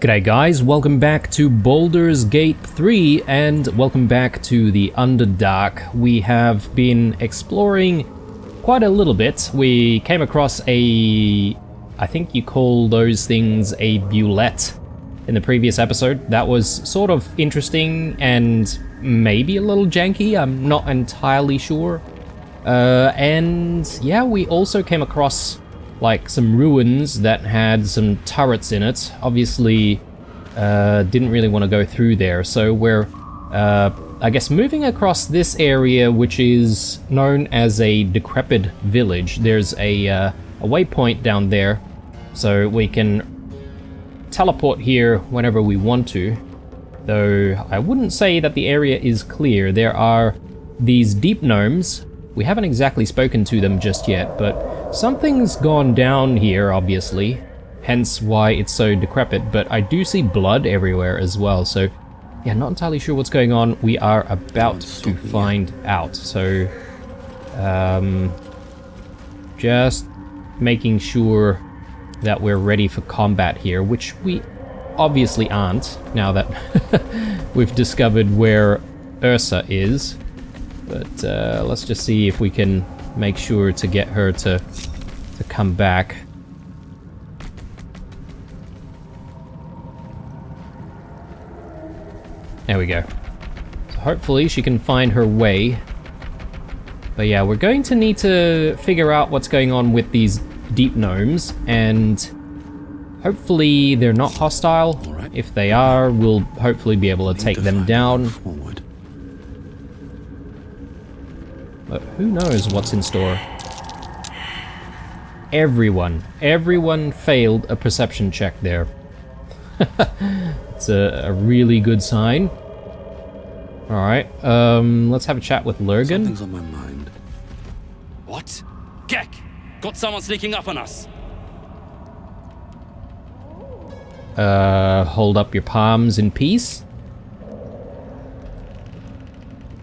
G'day guys, welcome back to Baldur's Gate 3 and welcome back to the Underdark. We have been exploring quite a little bit. We came across I think you call those things a bulette in the previous episode. That was sort of interesting and maybe a little janky, I'm not entirely sure. And yeah, we also came across like some ruins that had some turrets in it. Obviously, didn't really want to go through there, so we're, I guess, moving across this area, which is known as a decrepit village. There's a waypoint down there, so we can teleport here whenever we want to. Though I wouldn't say that the area is clear. There are these deep gnomes. We haven't exactly spoken to them just yet, but something's gone down here, obviously, hence why it's so decrepit, but I do see blood everywhere as well, so yeah, not entirely sure what's going on. We are about to find out, so just making sure that we're ready for combat here, which we obviously aren't, now that we've discovered where Ursa is. But let's just see if we can make sure to get her to come back. There we go. So hopefully she can find her way. But yeah, we're going to need to figure out what's going on with these deep gnomes, and hopefully they're not hostile. Right. If they are, we'll hopefully be able to take them down. Forward. But who knows what's in store. Everyone failed a perception check there. It's a really good sign. Alright, let's have a chat with Lurgan. Something's on my mind. What? Gek! Got someone sneaking up on us! Hold up your palms in peace.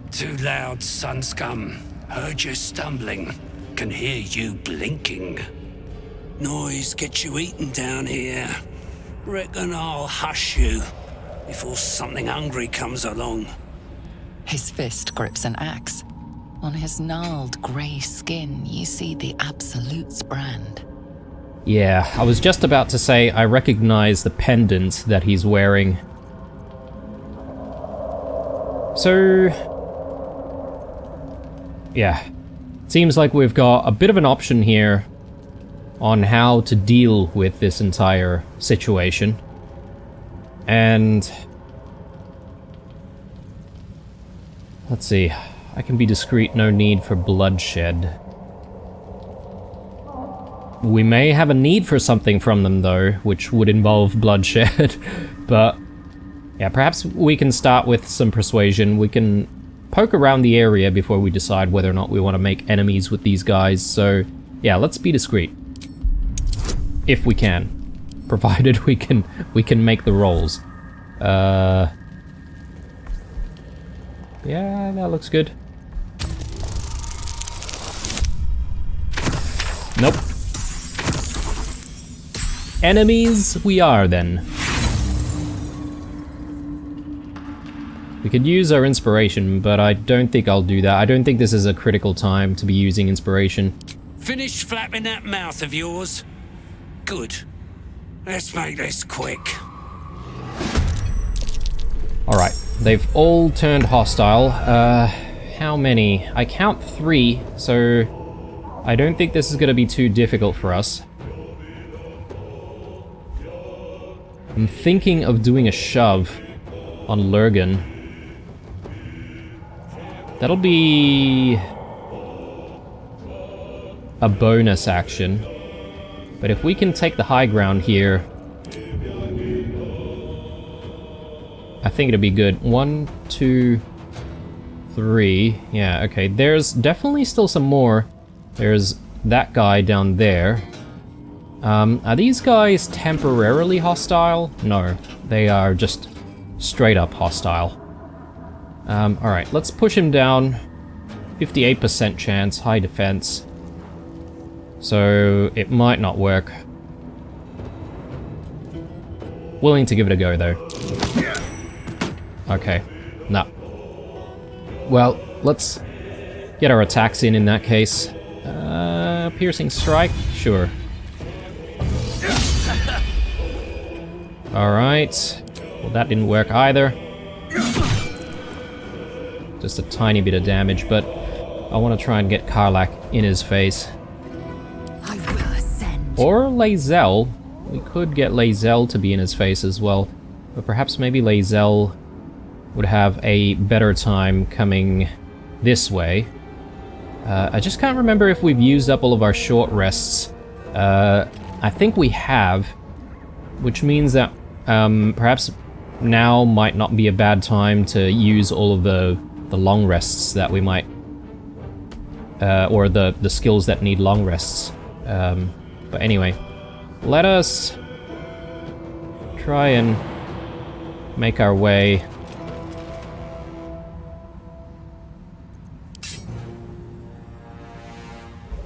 Too loud, sun scum. Heard you stumbling. Can hear you blinking. Noise gets you eaten down here. Reckon I'll hush you before something hungry comes along. His fist grips an axe. On his gnarled grey skin, you see the Absolute's brand. Yeah, I was just about to say I recognize the pendant that he's wearing. So yeah, seems like we've got a bit of an option here on how to deal with this entire situation. And let's see, I can be discreet, no need for bloodshed. We may have a need for something from them though, which would involve bloodshed. But yeah, perhaps we can start with some persuasion. We can poke around the area before we decide whether or not we want to make enemies with these guys. So yeah, let's be discreet. If we can. Provided we can make the rolls. Yeah, that looks good. Nope. Enemies we are then. We could use our inspiration, but I don't think I'll do that. I don't think this is a critical time to be using inspiration. Finish flapping that mouth of yours? Good. Let's make this quick. Alright, they've all turned hostile. How many? I count 3, so I don't think this is going to be too difficult for us. I'm thinking of doing a shove on Lurgan. That'll be a bonus action. But if we can take the high ground here, I think it'll be good. 1, 2, 3. Yeah, okay. There's definitely still some more. There's that guy down there. Are these guys temporarily hostile? No, they are just straight up hostile. Alright, let's push him down. 58% chance, high defense. So it might not work. Willing to give it a go, though. Okay. No. Well, let's get our attacks in that case. Piercing strike? Sure. Alright. Well, that didn't work either. Just a tiny bit of damage, but I want to try and get Karlach in his face. I will ascend. Or Lae'zel. We could get Lae'zel to be in his face as well. But perhaps maybe Lae'zel would have a better time coming this way. I just can't remember if we've used up all of our short rests. I think we have, which means that perhaps now might not be a bad time to use all of the long rests that we might, or the skills that need long rests. But anyway, let us try and make our way.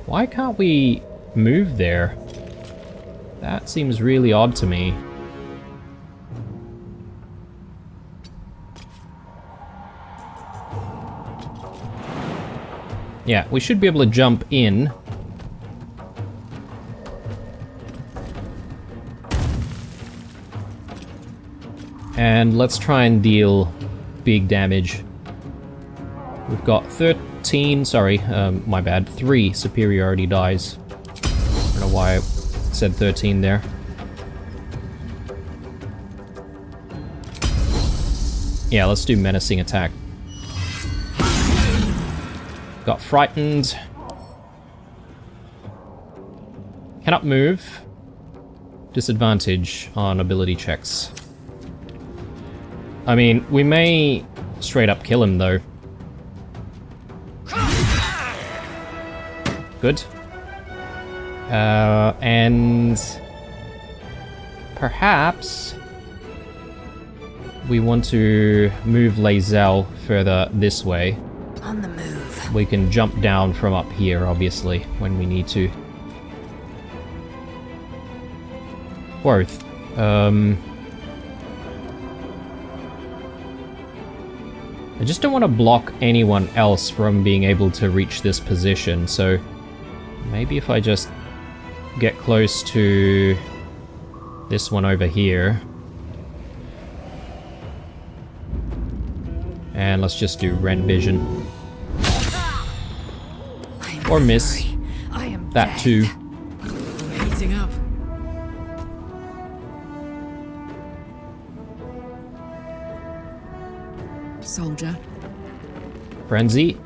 Why can't we move there? That seems really odd to me. Yeah, we should be able to jump in. And let's try and deal big damage. We've got 13, sorry, my bad, 3 superiority dies. I don't know why I said 13 there. Yeah, let's do menacing attack. Got frightened. Cannot move. Disadvantage on ability checks. I mean, we may straight up kill him though. Good. And perhaps we want to move Lae'zel further this way. On the move. We can jump down from up here, obviously, when we need to. Worth. I just don't want to block anyone else from being able to reach this position, so maybe if I just get close to this one over here. And let's just do Rend Vision. Or miss. I am That dead. too. Heating up. Soldier. Frenzy.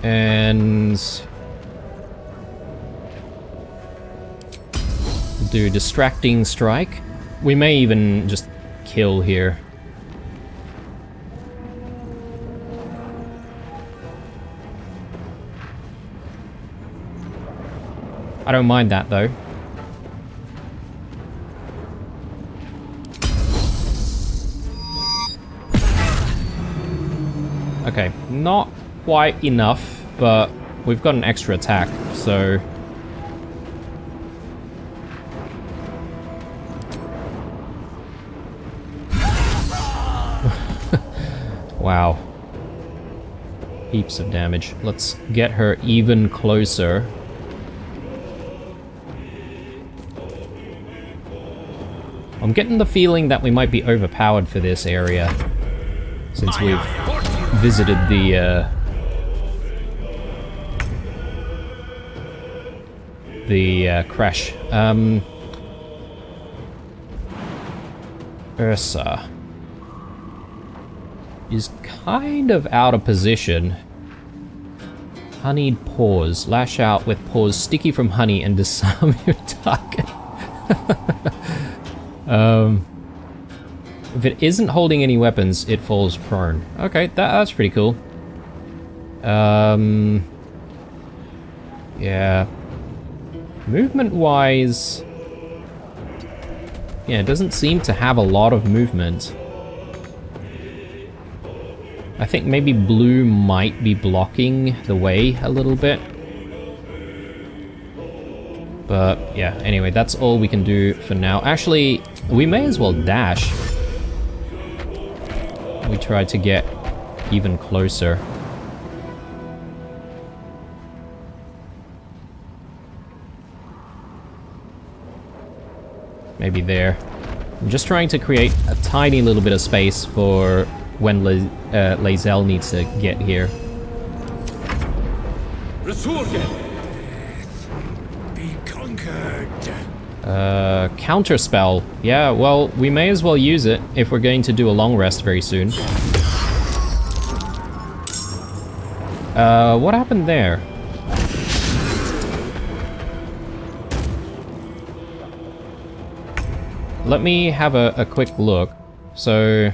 And do Distracting Strike. We may even just kill here. I don't mind that though. Okay, not quite enough, but we've got an extra attack, so... Wow. Heaps of damage. Let's get her even closer. I'm getting the feeling that we might be overpowered for this area, since we've visited the crash. Ursa is kind of out of position. Honeyed paws. Lash out with paws sticky from honey and disarm your target. If it isn't holding any weapons, it falls prone. Okay, that's pretty cool. Yeah. Movement-wise... yeah, it doesn't seem to have a lot of movement. I think maybe blue might be blocking the way a little bit. But yeah, anyway, that's all we can do for now. Actually, we may as well dash. We try to get even closer. Maybe there. I'm just trying to create a tiny little bit of space for when Lae'zel needs to get here. Be conquered. Counterspell. Yeah, well, we may as well use it if we're going to do a long rest very soon. What happened there? Let me have a quick look. So...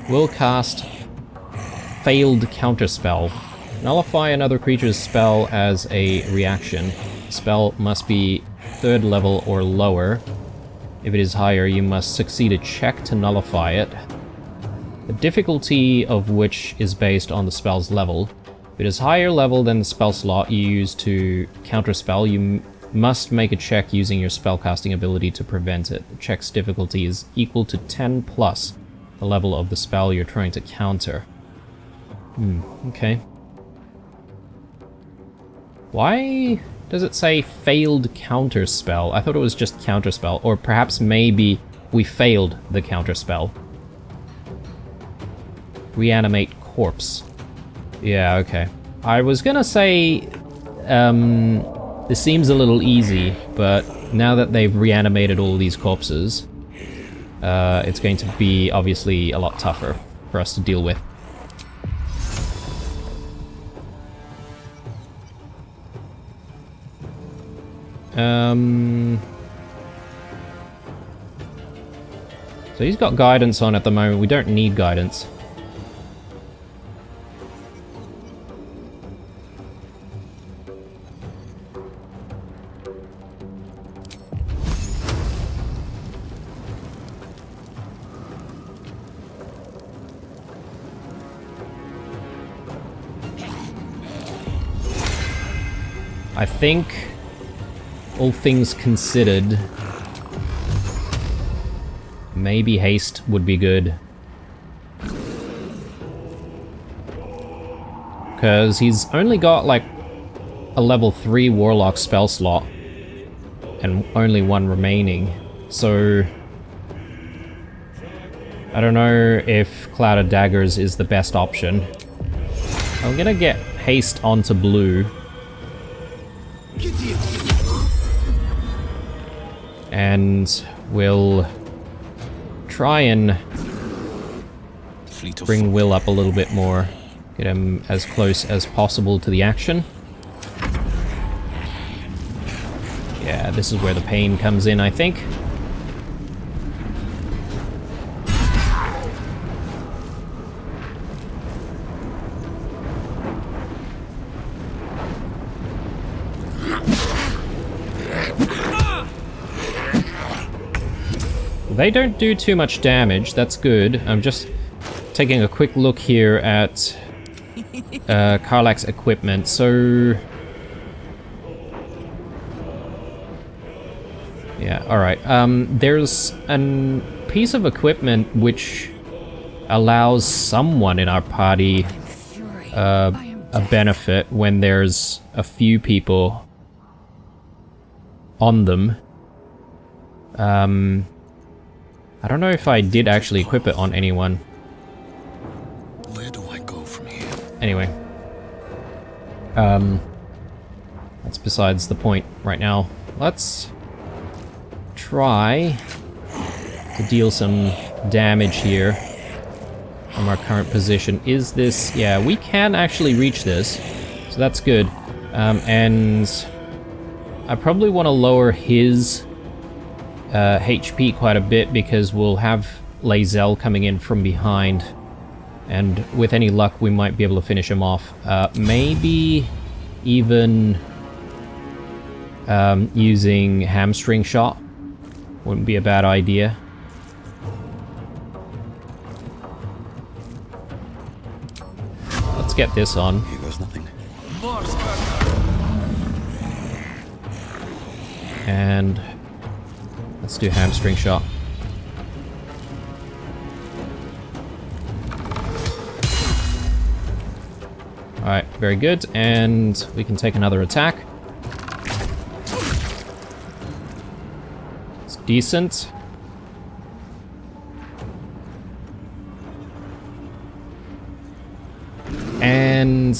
Will cast failed counterspell. Nullify another creature's spell as a reaction. Spell must be 3rd level or lower. If it is higher, you must succeed a check to nullify it. The difficulty of which is based on the spell's level. If it is higher level than the spell slot you use to counterspell, you must make a check using your spellcasting ability to prevent it. The check's difficulty is equal to 10 plus the level of the spell you're trying to counter. Okay. Why does it say failed counterspell? I thought it was just counterspell, or perhaps maybe we failed the counterspell. Reanimate corpse. Yeah, okay. I was gonna say, this seems a little easy, but now that they've reanimated all these corpses, it's going to be obviously a lot tougher for us to deal with. So he's got guidance on at the moment. We don't need guidance. I think, all things considered, maybe haste would be good. Because he's only got like a level 3 warlock spell slot and only one remaining. So I don't know if Cloud of Daggers is the best option. I'm gonna get haste onto blue. And we'll try and bring Will up a little bit more. Get him as close as possible to the action. Yeah, this is where the pain comes in, I think. They don't do too much damage, that's good. I'm just taking a quick look here at Karlach's equipment. So... yeah, alright. There's a piece of equipment which allows someone in our party a benefit when there's a few people on them. I don't know if I did actually equip it on anyone. Where do I go from here? Anyway. That's besides the point right now. Let's try to deal some damage here from our current position. Is this... yeah, we can actually reach this, so that's good. And I probably want to lower his HP quite a bit because we'll have Lae'zel coming in from behind, and with any luck we might be able to finish him off. Maybe even using hamstring shot wouldn't be a bad idea. Let's get this on. Here goes nothing. And let's do hamstring shot. Alright, very good. And we can take another attack. It's decent. And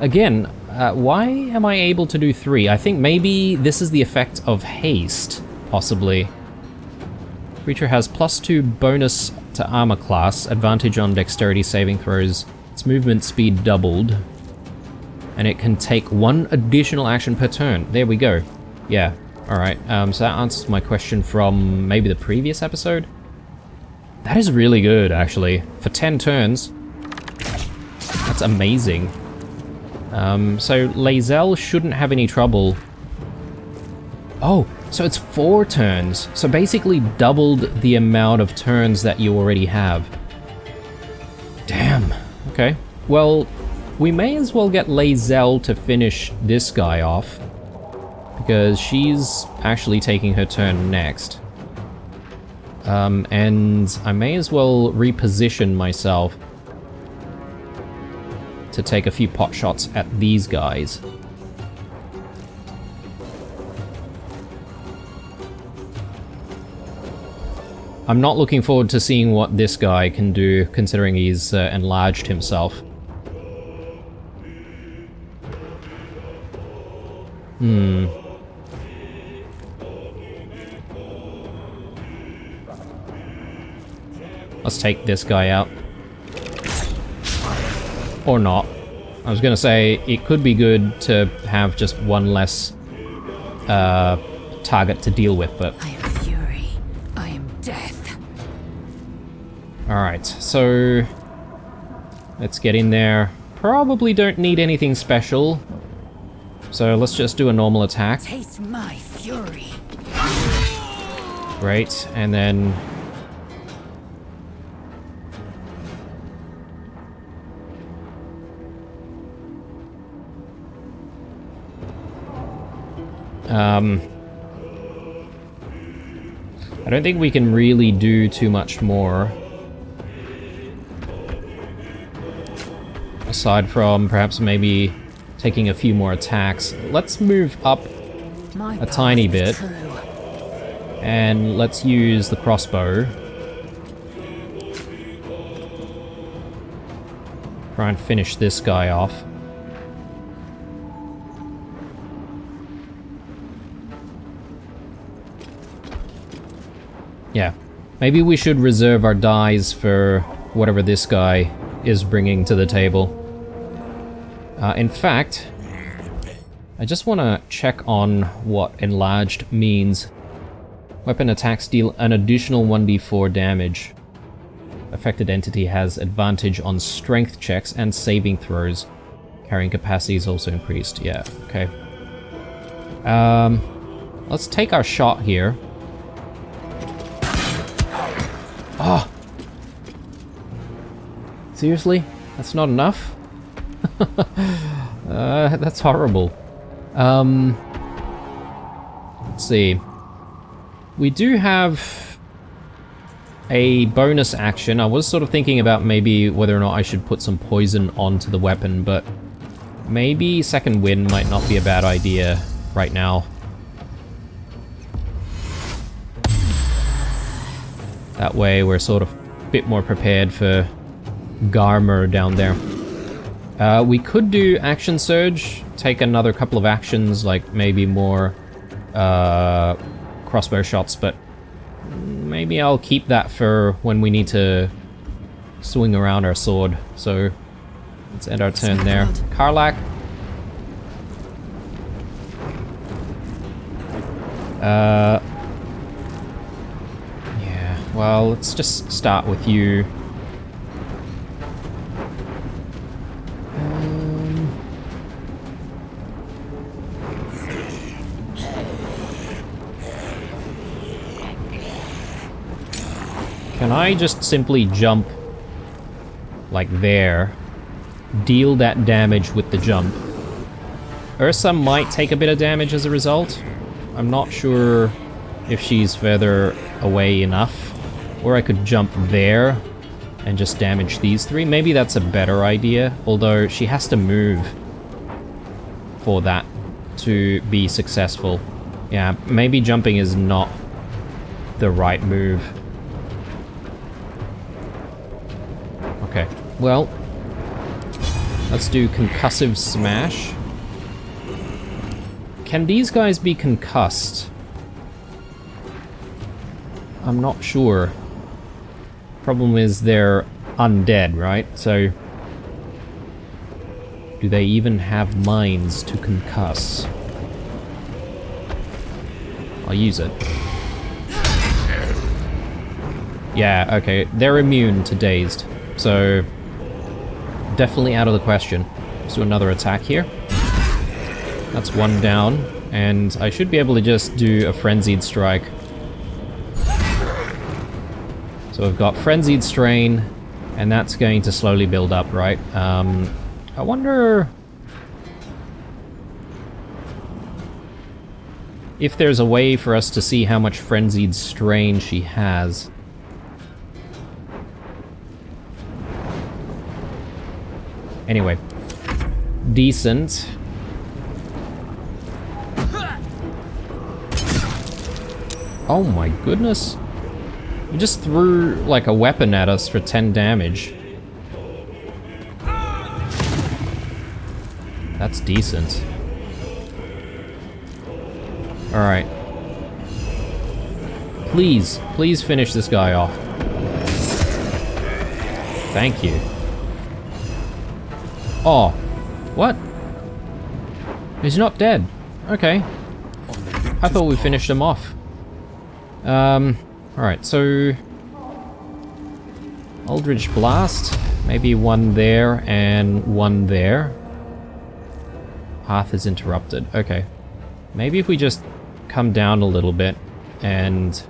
again, why am I able to do 3? I think maybe this is the effect of haste, possibly. Creature has +2 bonus to armor class, advantage on dexterity saving throws, its movement speed doubled, and it can take 1 additional action per turn. There we go. Yeah, alright. So that answers my question from maybe the previous episode. That is really good, actually. For 10 turns. That's amazing. So Lae'zel shouldn't have any trouble. Oh, so it's 4 turns. So basically doubled the amount of turns that you already have. Damn. Okay. Well, we may as well get Lae'zel to finish this guy off, because she's actually taking her turn next. And I may as well reposition myself to take a few pot shots at these guys. I'm not looking forward to seeing what this guy can do, considering he's enlarged himself. Let's take this guy out. Or not. I was gonna say, it could be good to have just one less target to deal with, but... I am fury. I am death. Alright, so... let's get in there. Probably don't need anything special. So let's just do a normal attack. Taste my fury. Great, and then... I don't think we can really do too much more. Aside from perhaps maybe taking a few more attacks. Let's move up a tiny bit. And let's use the crossbow. Try and finish this guy off. Yeah, maybe we should reserve our dies for whatever this guy is bringing to the table. In fact, I just want to check on what enlarged means. Weapon attacks deal an additional 1d4 damage. Affected entity has advantage on strength checks and saving throws. Carrying capacity is also increased. Yeah, okay. Let's take our shot here. Oh! Seriously? That's not enough? That's horrible. Let's see. We do have a bonus action. I was sort of thinking about maybe whether or not I should put some poison onto the weapon, but maybe second wind might not be a bad idea right now. That way we're sort of a bit more prepared for Garmer down there. We could do Action Surge, take another couple of actions, like maybe more crossbow shots, but maybe I'll keep that for when we need to swing around our sword. So let's end our turn there. Karlach. Yeah, well, let's just start with you. Can I just simply jump like there, deal that damage with the jump? Ursa might take a bit of damage as a result. I'm not sure if she's further away enough. Or I could jump there and just damage these three. Maybe that's a better idea, although she has to move for that to be successful. Yeah, maybe jumping is not the right move. Okay, well, let's do concussive smash. Can these guys be concussed? I'm not sure. Problem is they're undead, right? So, do they even have minds to concuss? I'll use it. Yeah, okay, they're immune to dazed. So, definitely out of the question. Let's do another attack here. That's one down, and I should be able to just do a frenzied strike. So we've got frenzied strain, and that's going to slowly build up, right? I wonder if there's a way for us to see how much frenzied strain she has. Anyway, decent. Oh my goodness. You just threw like a weapon at us for 10 damage. That's decent. Alright. Please, please finish this guy off. Thank you. Oh, what? He's not dead. Okay. I thought we finished him off. Alright, so... Eldritch Blast. Maybe one there and one there. Path is interrupted. Okay. Maybe if we just come down a little bit and...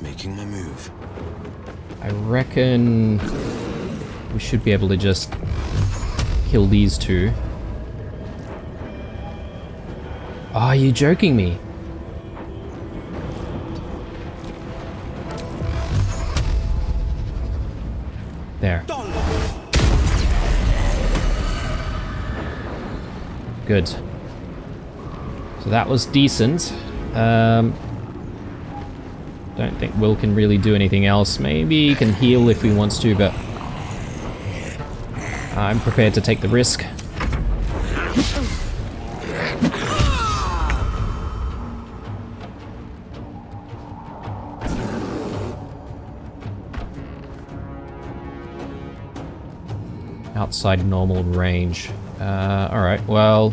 Making my move. I reckon we should be able to just kill these two. Are you joking me? There. Good. So that was decent. Don't think Will can really do anything else. Maybe he can heal if he wants to, but I'm prepared to take the risk. Outside normal range. Alright, well...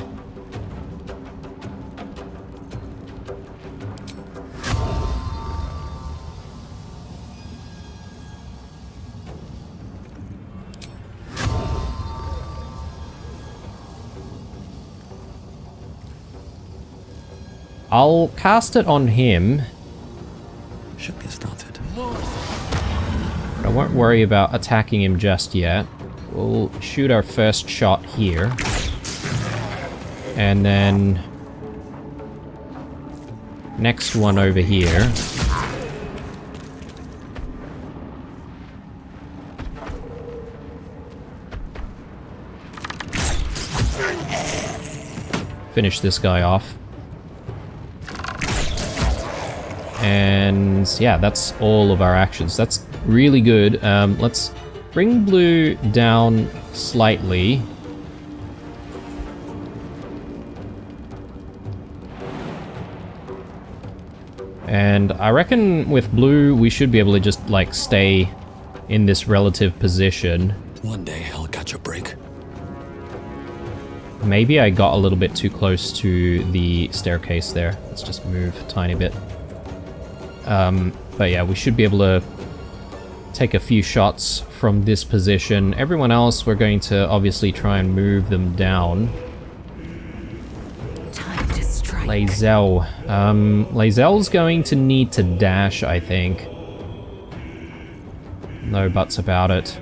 I'll cast it on him. Should get started. But I won't worry about attacking him just yet. We'll shoot our first shot here. And then... next one over here. Finish this guy off. And yeah, that's all of our actions. That's really good. Let's bring blue down slightly. And I reckon with blue, we should be able to just like stay in this relative position. One day I'll catch a break. Maybe I got a little bit too close to the staircase there. Let's just move a tiny bit. But yeah, we should be able to take a few shots from this position. Everyone else, we're going to obviously try and move them down. Time to strike. Lae'zel. Lae'zel's going to need to dash, I think. No buts about it.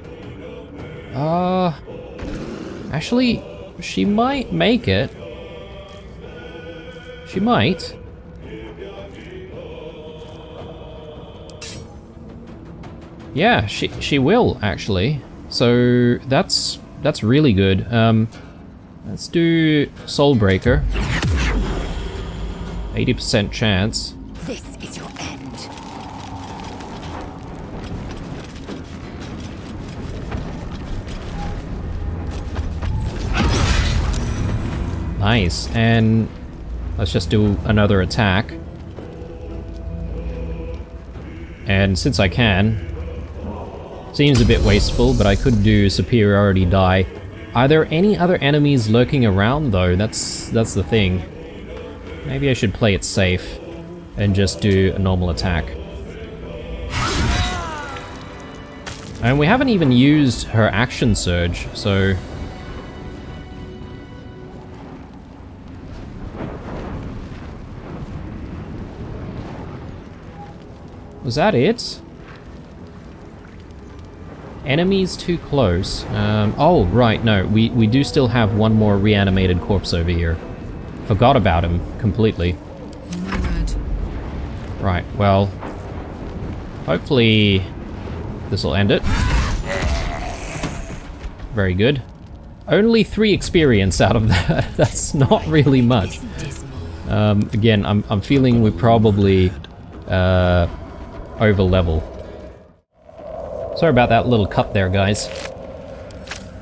Actually, she might make it. She might. Yeah, she will, actually. So, that's really good. Let's do Soulbreaker. 80% chance. This is your end. Nice, and let's just do another attack. And since I can, seems a bit wasteful, but I could do superiority die. Are there any other enemies lurking around though? That's the thing. Maybe I should play it safe and just do a normal attack. And we haven't even used her action surge, so... Was that it? Enemies too close. Oh, right, no. We do still have one more reanimated corpse over here. Forgot about him completely. Right, well... hopefully... this'll end it. Very good. Only 3 experience out of that. That's not really much. Again, I'm feeling we're probably... over level. Sorry about that little cut there, guys.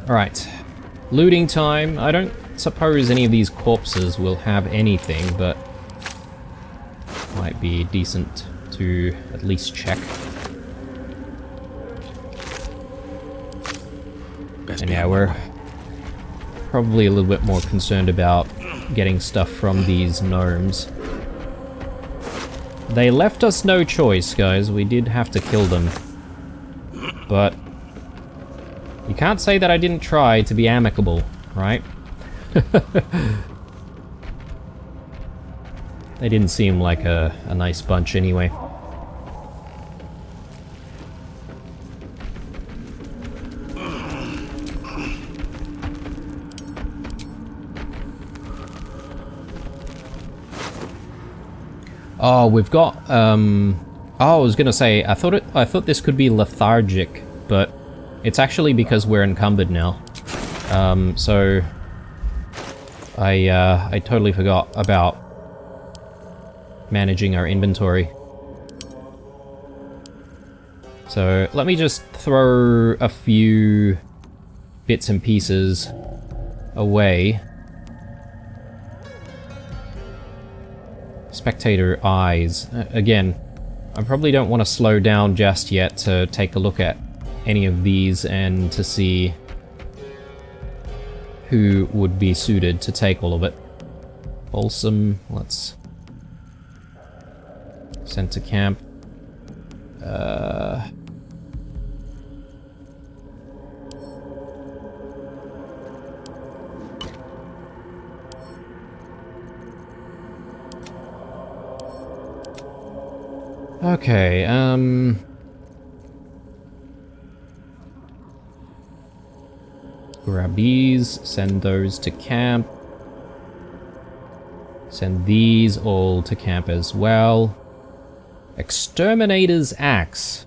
Alright. Looting time. I don't suppose any of these corpses will have anything, but... might be decent to at least check. And yeah, we're probably a little bit more concerned about getting stuff from these gnomes. They left us no choice, guys. We did have to kill them. But you can't say that I didn't try to be amicable, right? They didn't seem like a nice bunch anyway. Oh, we've got, oh, I was gonna say, I thought this could be lethargic, but it's actually because we're encumbered now. So I totally forgot about managing our inventory. So let me just throw a few bits and pieces away. Spectator eyes. Again, I probably don't want to slow down just yet to take a look at any of these and to see who would be suited to take all of it. Balsam, let's send to camp. Okay, grab these, send those to camp. Send these all to camp as well. Exterminator's Axe.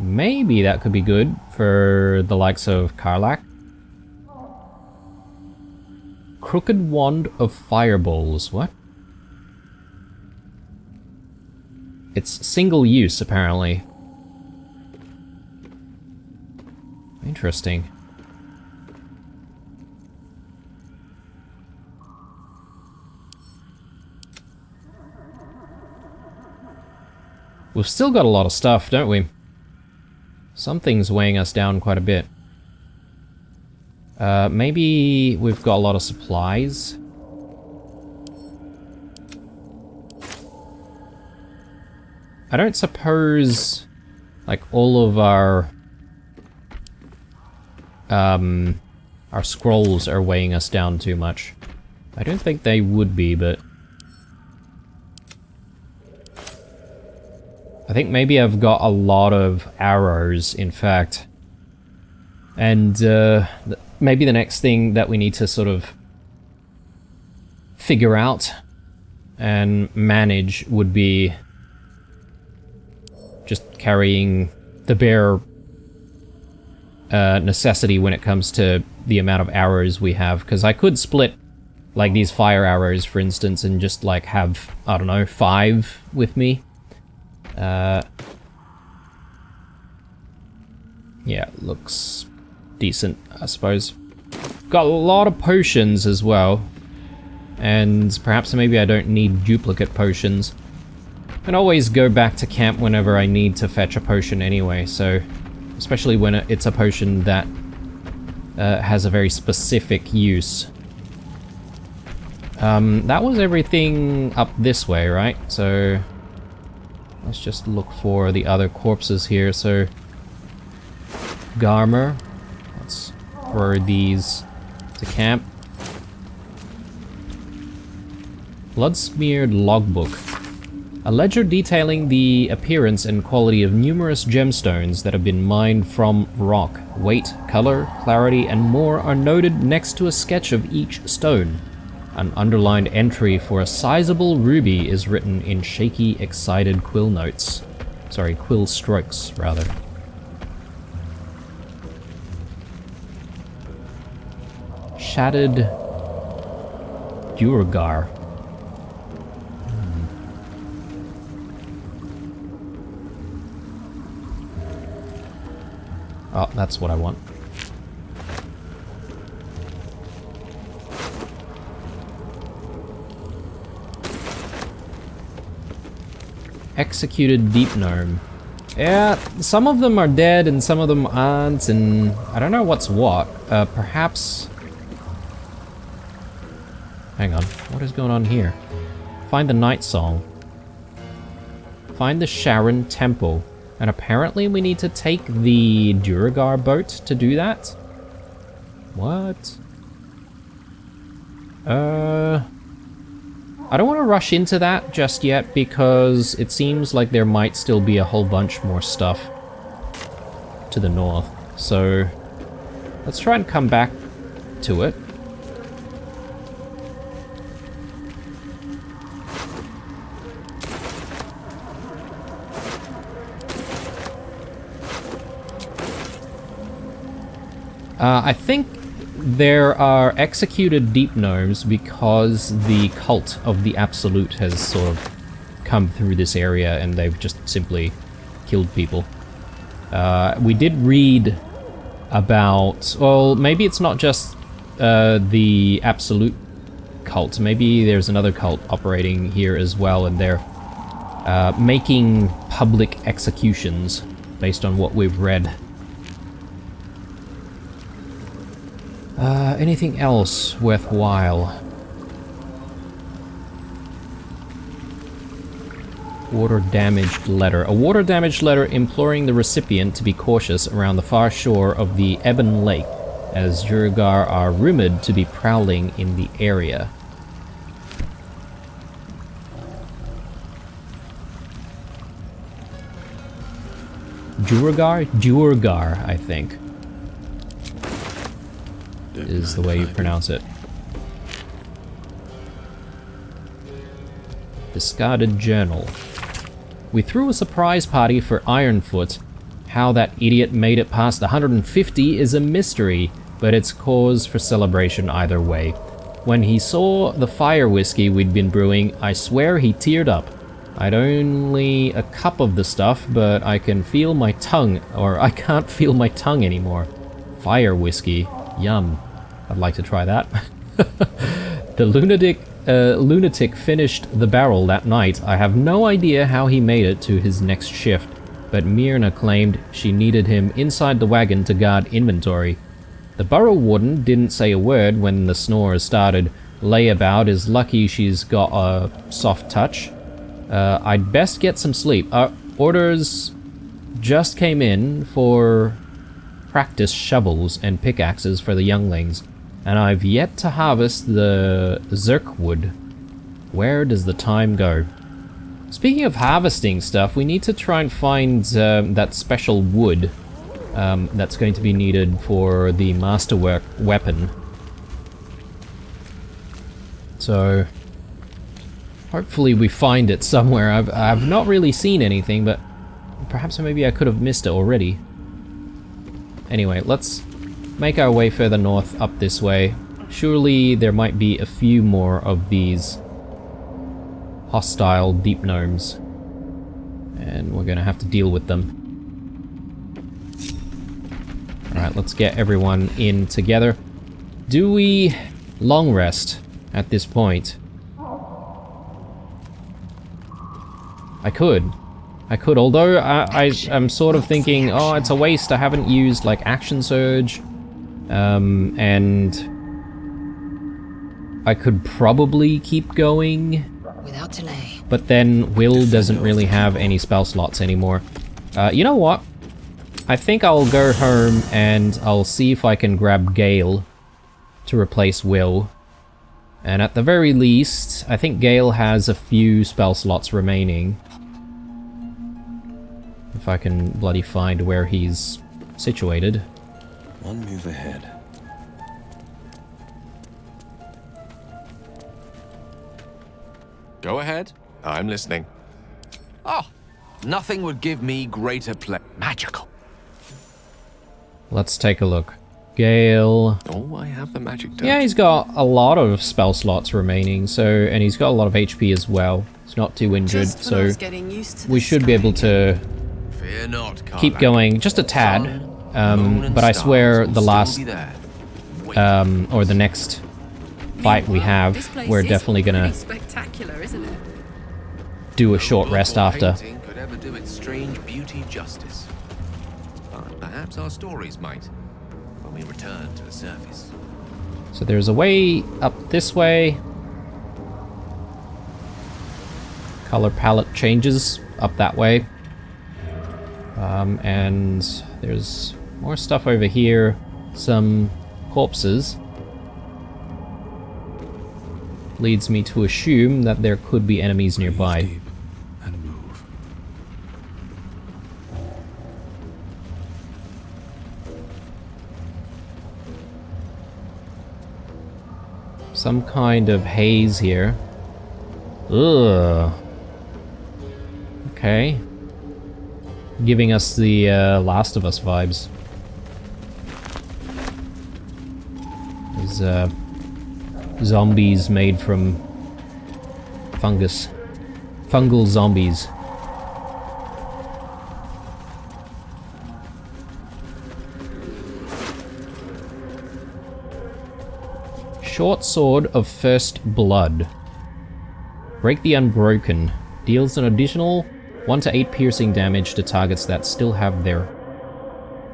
Maybe that could be good for the likes of Karlach. Crooked Wand of Fireballs. What? It's single use, apparently. Interesting. We've still got a lot of stuff, don't we? Something's weighing us down quite a bit. Maybe we've got a lot of supplies. I don't suppose, like, all of our scrolls are weighing us down too much. I don't think they would be, but... I think maybe I've got a lot of arrows, in fact. And maybe the next thing that we need to sort of figure out and manage would be just carrying the bare necessity when it comes to the amount of arrows we have, because I could split like these fire arrows, for instance, and just like have, I don't know, 5 with me. Yeah, looks decent, I suppose. Got a lot of potions as well, and perhaps maybe I don't need duplicate potions. I can always go back to camp whenever I need to fetch a potion anyway, so especially when it's a potion that has a very specific use. That was everything up this way, right? So let's just look for the other corpses here. So Garmer, let's throw these to camp. Blood-smeared logbook. A ledger detailing the appearance and quality of numerous gemstones that have been mined from rock. Weight, color, clarity, and more are noted next to a sketch of each stone. An underlined entry for a sizable ruby is written in shaky, excited quill notes. Sorry, quill strokes, rather. Shattered Duragar. Oh, that's what I want. Executed Deep Gnome. Yeah, some of them are dead and some of them aren't, and I don't know what's what. Perhaps... Hang on, what is going on here? Find the Night Song. Find the Sharon Temple. And apparently we need to take the Duragar boat to do that? What? I don't want to rush into that just yet because it seems like there might still be a whole bunch more stuff to the north. So let's try and come back to it. I think there are executed deep gnomes because the cult of the Absolute has sort of come through this area and they've just simply killed people. We did read about... Well, maybe it's not just the Absolute cult. Maybe there's another cult operating here as well, and they're making public executions based on what we've read. Anything else worthwhile? Water-damaged letter. A water-damaged letter imploring the recipient to be cautious around the far shore of the Ebon Lake, as Duragar are rumored to be prowling in the area. Duragar, I think, is the way you pronounce it. Discarded journal. We threw a surprise party for Ironfoot. How that idiot made it past 150 is a mystery, but it's cause for celebration either way. When he saw the fire whiskey we'd been brewing, I swear he teared up. I'd only a cup of the stuff, but I can feel my tongue, or I can't feel my tongue anymore. Fire whiskey. Yum. I'd like to try that. The lunatic finished the barrel that night. I have no idea how he made it to his next shift, but Myrna claimed she needed him inside the wagon to guard inventory. The burrow warden didn't say a word when the snores started. Layabout is lucky she's got a soft touch. I'd best get some sleep. Orders just came in for practice shovels and pickaxes for the younglings, and I've yet to harvest the zirkwood. Where does the time go? Speaking of harvesting stuff, we need to try and find that special wood that's going to be needed for the masterwork weapon. So hopefully we find it somewhere. I've not really seen anything, but perhaps maybe I could have missed it already. Anyway, let's make our way further north up this way. Surely there might be a few more of these hostile deep gnomes, and we're gonna have to deal with them. Alright, let's get everyone in together. Do we long rest at this point? I could, although I'm sort of thinking, oh, it's a waste, I haven't used like Action Surge, and I could probably keep going, Without delay. but then Will doesn't really have any spell slots anymore. You know what? I think I'll go home and I'll see if I can grab Gale to replace Will. And at the very least, I think Gale has a few spell slots remaining. If I can bloody find where he's situated. One move ahead. Go ahead. I'm listening. Oh, nothing would give me greater pleasure. Magical. Let's take a look. Gale. Oh, I have the magic dot. Yeah, he's got a lot of spell slots remaining, and he's got a lot of HP as well. He's not too injured, so we should be able to Fear not, keep Karlach. going just a tad. Moon and But I stars swear will the still last, be there. or the next fight we have, we're definitely gonna Spectacular, isn't it? do a short No rest book or after. painting could ever do its strange beauty justice. But perhaps our stories might, when we return to the surface. So there's a way up this way. Color palette changes up that way. And there's more stuff over here. Some corpses. Leads me to assume that there could be enemies nearby. Deep and move. Some kind of haze here. Ugh. Okay. Giving us the Last of Us vibes. There's zombies made from fungus. Fungal zombies. Short Sword of First Blood. Break the Unbroken. Deals an additional 1 to 8 piercing damage to targets that still have their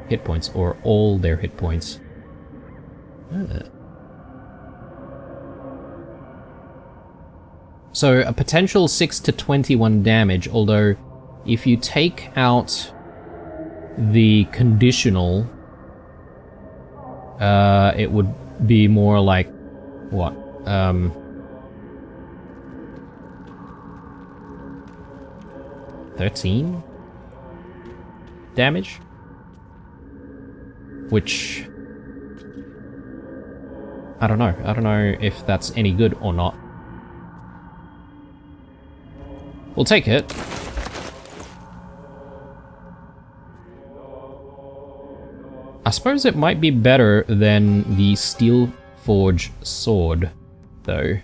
hit points, or all their hit points. So a potential 6 to 21 damage, although if you take out the conditional, it would be more like, what? 13 damage? Which, I don't know. I don't know if that's any good or not. We'll take it. I suppose it might be better than the Steel Forge sword, though.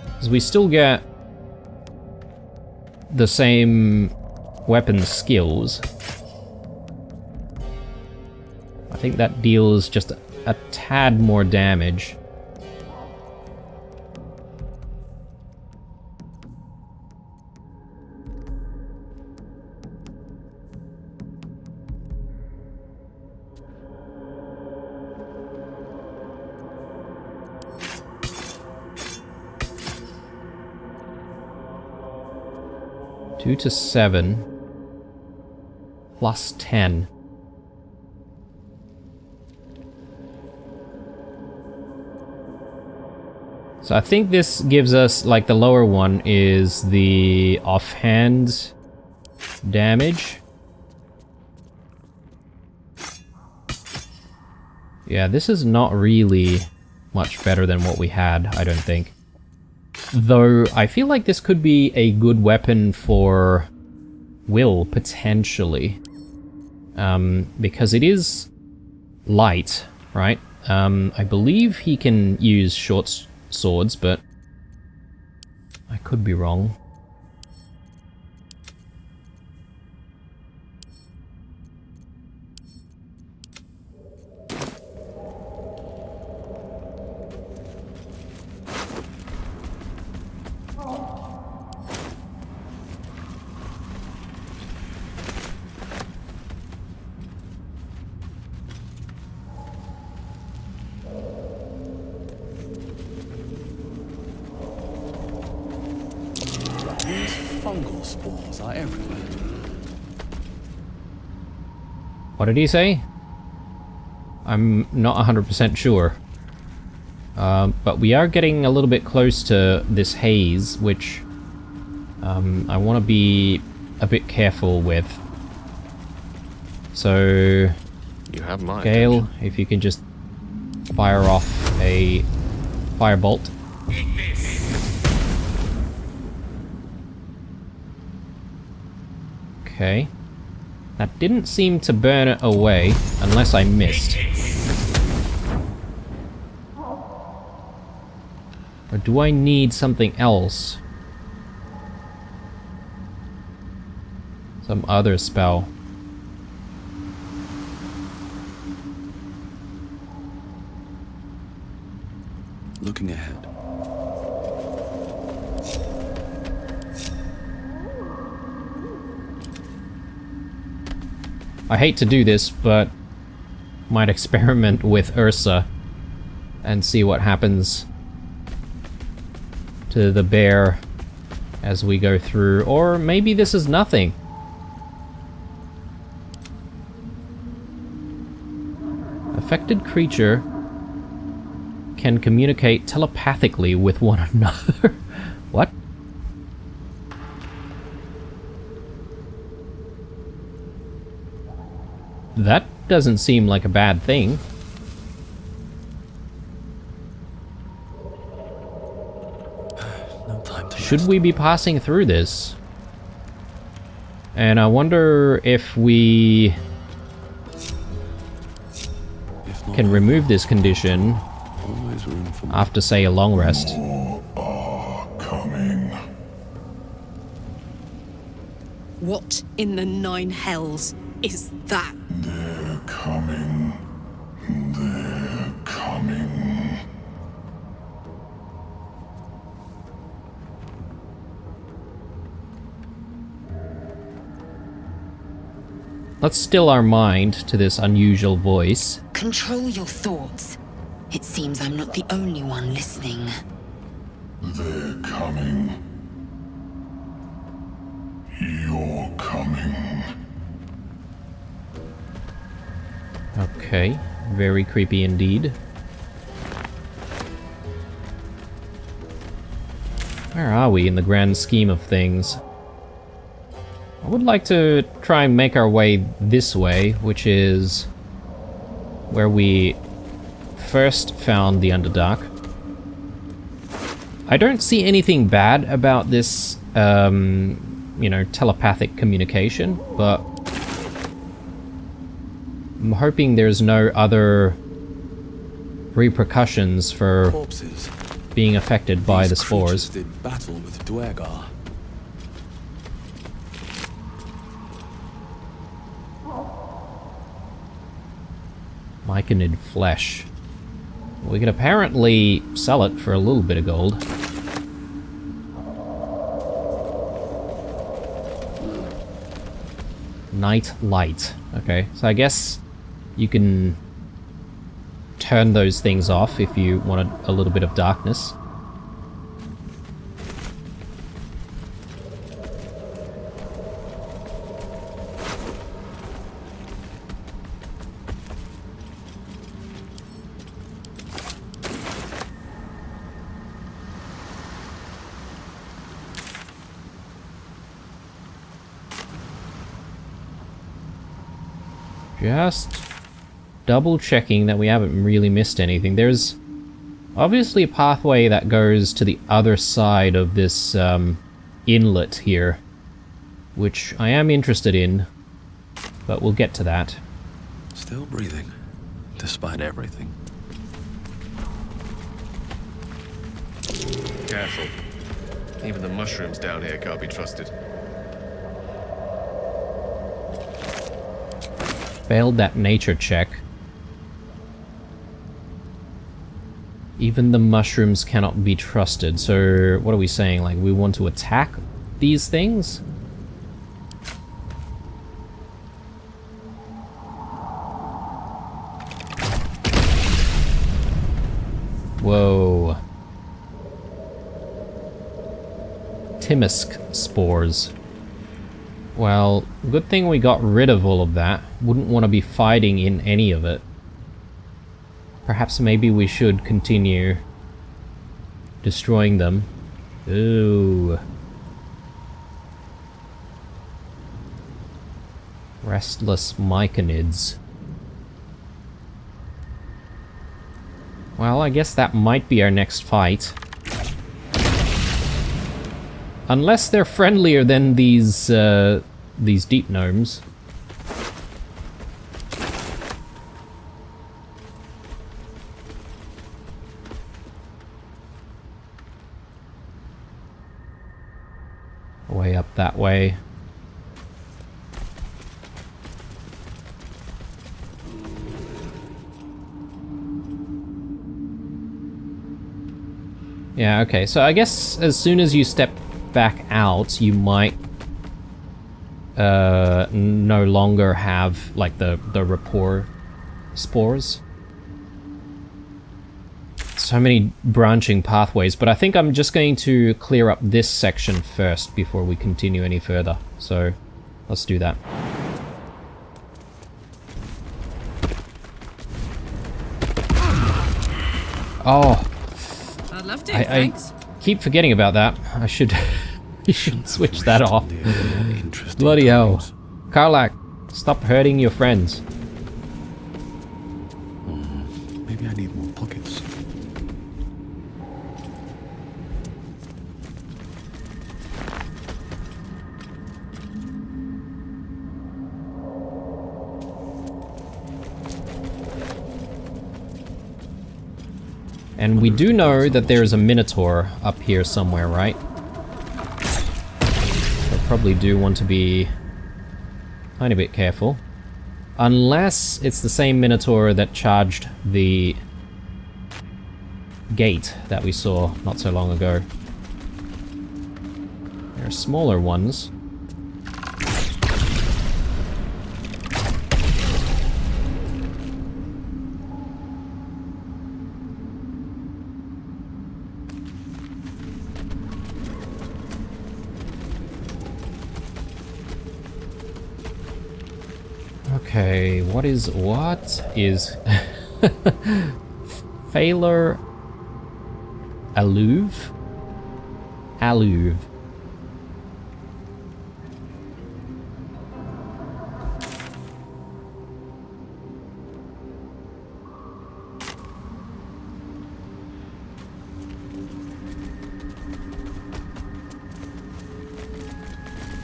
Because we still get the same weapon skills. I think that deals just a tad more damage. Two to 7 plus 10. So I think this gives us, like, the lower one is the offhand damage. Yeah, this is not really much better than what we had, I don't think. Though, I feel like this could be a good weapon for Will, potentially. Because it is light, right? I believe he can use short swords, but I could be wrong. These fungal spores are everywhere. What did he say? I'm not 100% sure. But we are getting a little bit close to this haze, which I want to be a bit careful with. So, You have mine. Gale, if you can just fire off a firebolt. Okay. That didn't seem to burn it away, unless I missed. Or do I need something else? Some other spell. Looking ahead. I hate to do this, but might experiment with Ursa and see what happens to the bear as we go through. Or maybe this is nothing. Affected creature can communicate telepathically with one another. What? That doesn't seem like a bad thing. No time to Should we be passing through this? And I wonder if we If not, can remove this condition always room for more. after, say, a long rest. What in the nine hells is that? They're coming. They're coming. Let's still our mind to this unusual voice. Control your thoughts. It seems I'm not the only one listening. They're coming. You're coming. Okay, very creepy indeed. Where are we in the grand scheme of things? I would like to try and make our way this way, which is where we first found the Underdark. I don't see anything bad about this, you know, telepathic communication, but I'm hoping there's no other repercussions for Corpses. being affected by These the spores. creatures did battle with Duergar. Myconid flesh. We can apparently sell it for a little bit of gold. Night light. Okay, so I guess you can turn those things off if you wanted a little bit of darkness. Just double checking that we haven't really missed anything. There's obviously a pathway that goes to the other side of this inlet here, which I am interested in, but we'll get to that. Still breathing, despite everything. Careful. Even the mushrooms down here can't be trusted. Failed that nature check. Even the mushrooms cannot be trusted. So what are we saying? Like, we want to attack these things? Whoa. Timisk spores. Well, good thing we got rid of all of that. Wouldn't want to be fighting in any of it. Perhaps maybe we should continue destroying them. Ooh. Restless myconids. Well, I guess that might be our next fight. Unless they're friendlier than these deep gnomes. Way up that way. Yeah, okay, so I guess as soon as you step back out, you might no longer have like the rapport spores. So many branching pathways, but I think I'm just going to clear up this section first before we continue any further. So let's do that. Oh, I'd love to, I thanks. keep forgetting about that. I should switch that off. Interesting Bloody hell. times. Karlak, stop hurting your friends. Maybe I need more pockets. And we do know that there's a minotaur up here somewhere, right? So probably do want to be a tiny bit careful. Unless it's the same minotaur that charged the gate that we saw not so long ago. There are smaller ones. Okay, what is Failure Alluve? Alluve.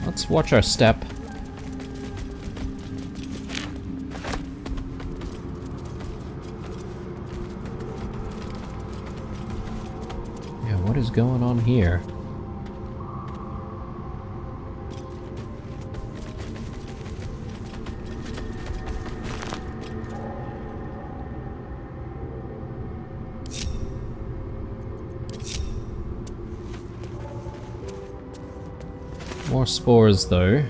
Let's watch our step. What is going on here? More spores though.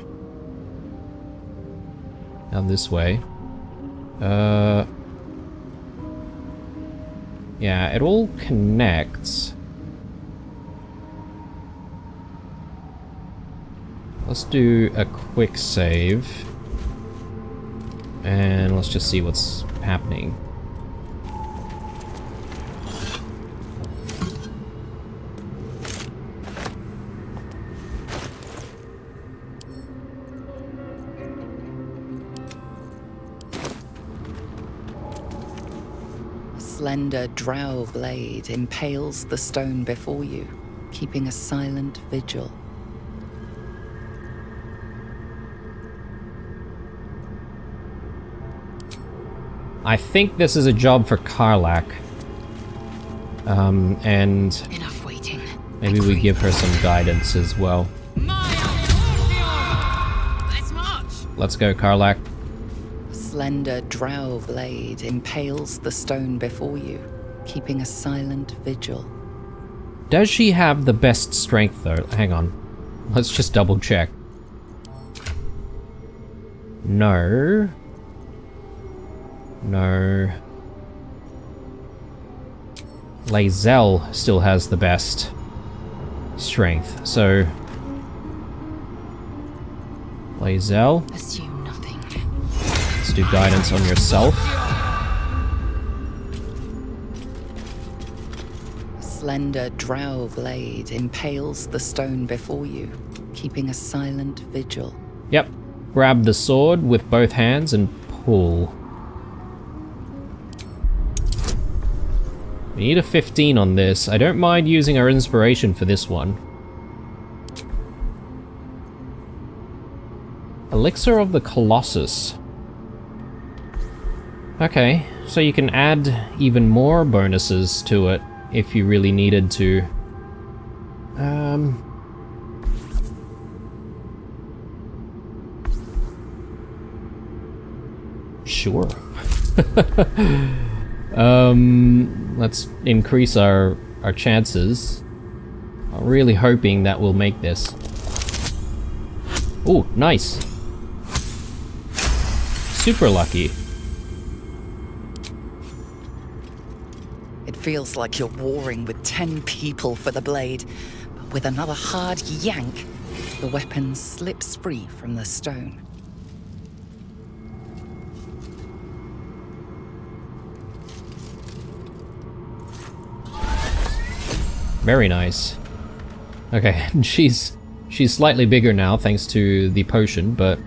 Down this way. Yeah, it all connects. Let's do a quick save. And let's just see what's happening. slender drow blade impales the stone before you, keeping a silent vigil. I think this is a job for Karlak. And Enough waiting. maybe we give her some guidance as well. Let's march! Let's go, Karlak. Slender drow blade impales the stone before you, keeping a silent vigil. Does she have the best strength, though? Hang on. Let's just double check. No. No. Lae'zel still has the best strength, so... Lae'zel, Assume nothing. let's do guidance on yourself. Slender drow blade impales the stone before you, keeping a silent vigil. Yep. Grab the sword with both hands and pull. We need a 15 on this. I don't mind using our inspiration for this one. Elixir of the Colossus. Okay, so you can add even more bonuses to it if you really needed to. Sure. Let's increase our chances. I'm really hoping that we'll make this. Oh, nice. Super lucky. It feels like you're warring with 10 people for the blade, but with another hard yank, the weapon slips free from the stone. Very nice. Okay, she's slightly bigger now thanks to the potion, but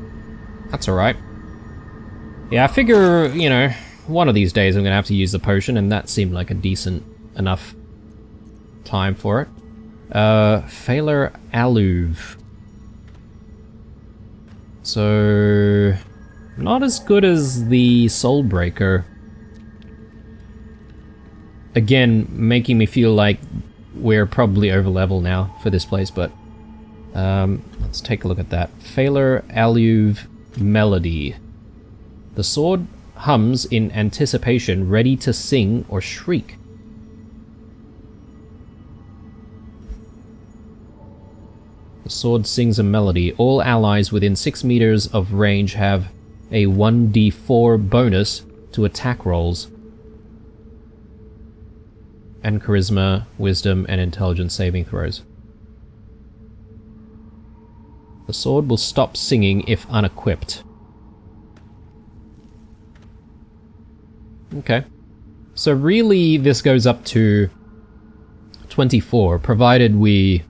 that's alright. Yeah, I figure, you know, one of these days I'm gonna have to use the potion, and that seemed like a decent enough time for it. Phalar Aluv. So... not as good as the Soulbreaker. Again, making me feel like we're probably over level now for this place, but let's take a look at that. Phalar Aluv Melody. The sword hums in anticipation, ready to sing or shriek. The sword sings a melody. All allies within 6 meters of range have a 1d4 bonus to attack rolls. And charisma, wisdom, and intelligence saving throws. The sword will stop singing if unequipped. Okay. So really, this goes up to 24, provided we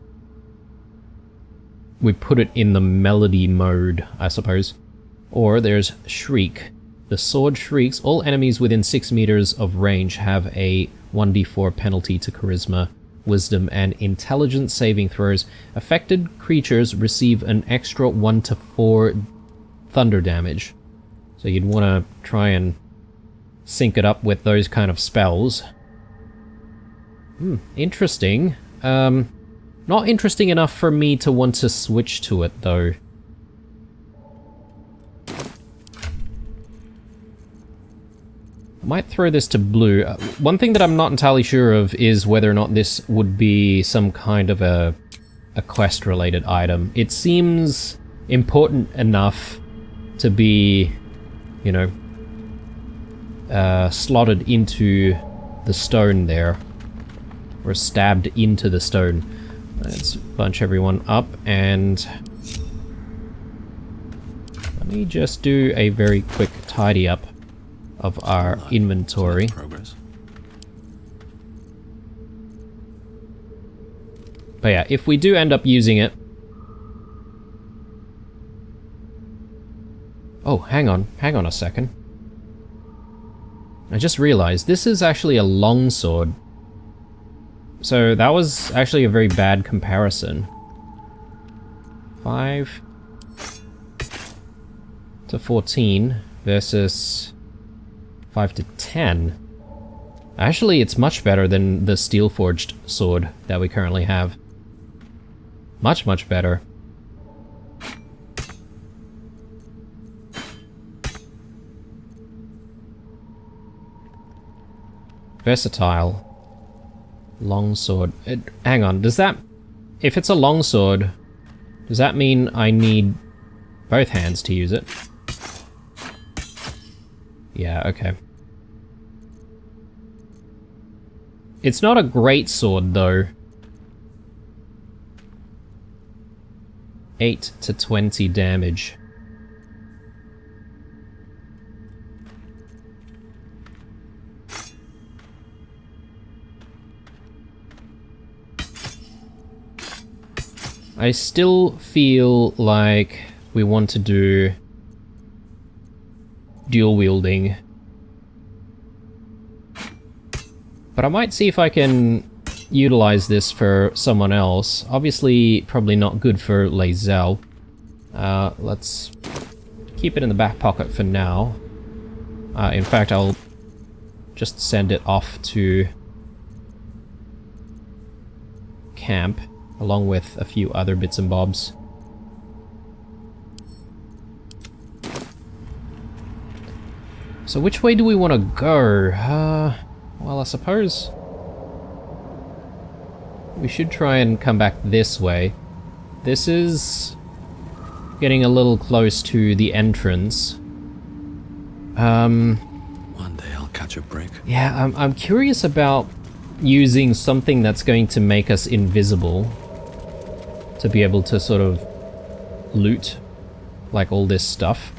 put it in the melody mode, I suppose. Or there's Shriek. The sword shrieks. All enemies within 6 meters of range have a 1d4 penalty to charisma, wisdom, and intelligence saving throws. Affected creatures receive an extra 1 to 4 thunder damage. So you'd want to try and sync it up with those kind of spells. Interesting. Not interesting enough for me to want to switch to it, though. I might throw this to blue. One thing that I'm not entirely sure of is whether or not this would be some kind of a quest-related item. It seems important enough to be, you know, slotted into the stone there. Or stabbed into the stone. Let's bunch everyone up and... let me just do a very quick tidy up of our inventory. Progress. But yeah, if we do end up using it... oh, hang on a second. I just realized this is actually a longsword. So that was actually a very bad comparison. 5 to 14 versus 5 to 10. Actually, it's much better than the steel-forged sword that we currently have. Much, much better. Versatile. Longsword. Hang on, does that... If it's a longsword, does that mean I need both hands to use it? Yeah, okay. It's not a great sword, though. 8 to 20 damage. I still feel like we want to do dual wielding. But I might see if I can utilize this for someone else. Obviously, probably not good for Lae'zel. Let's keep it in the back pocket for now. In fact, I'll just send it off to camp, along with a few other bits and bobs. So which way do we want to go? Well, I suppose we should try and come back this way. This is getting a little close to the entrance. One day I'll catch a break. Yeah, I'm curious about using something that's going to make us invisible to be able to sort of loot, like, all this stuff.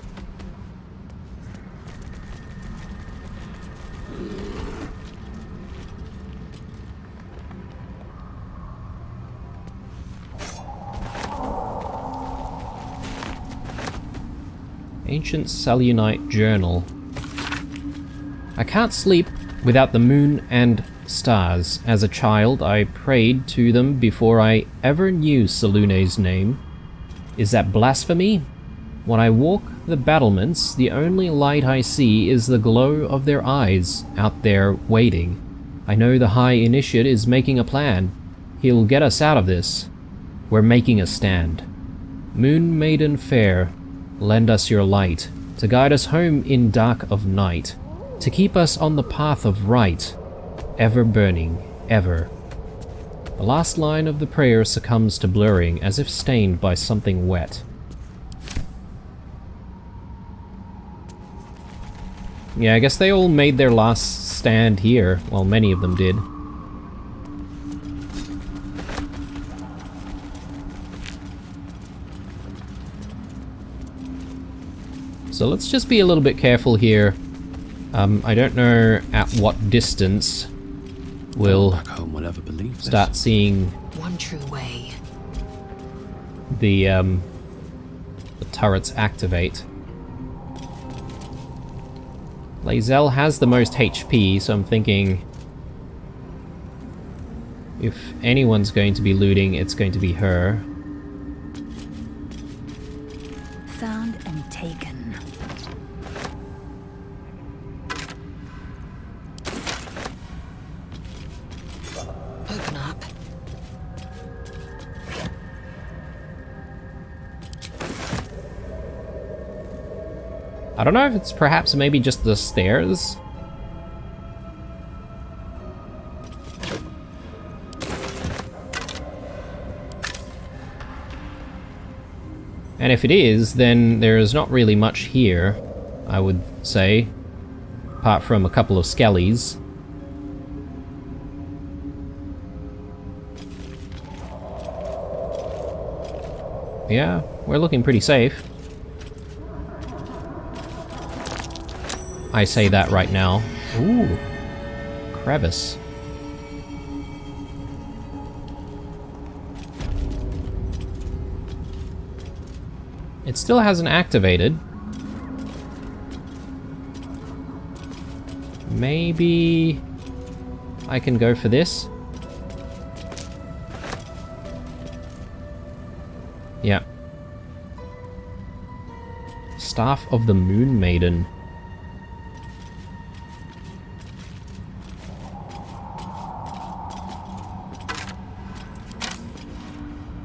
Ancient Selunite Journal. I can't sleep without the moon and stars. As a child, I prayed to them before I ever knew Selune's name. Is that blasphemy? When I walk the battlements, the only light I see is the glow of their eyes out there waiting. I know the High Initiate is making a plan. He'll get us out of this. We're making a stand. Moon Maiden fair, lend us your light, to guide us home in dark of night, to keep us on the path of right, ever burning, ever. The last line of the prayer succumbs to blurring, as if stained by something wet. Yeah, I guess they all made their last stand here. Well, many of them did. So let's just be a little bit careful here. I don't know at what distance we'll Back home will ever believe this. start seeing One true way. the turrets activate. Lae'zel has the most HP, so I'm thinking if anyone's going to be looting, it's going to be her. Found and taken. Open up. I don't know if it's perhaps maybe just the stairs. And if it is, then there's not really much here, I would say, apart from a couple of skellies. Yeah, we're looking pretty safe. I say that right now. Ooh, crevice. It still hasn't activated. Maybe I can go for this. Yeah. Staff of the Moon Maiden.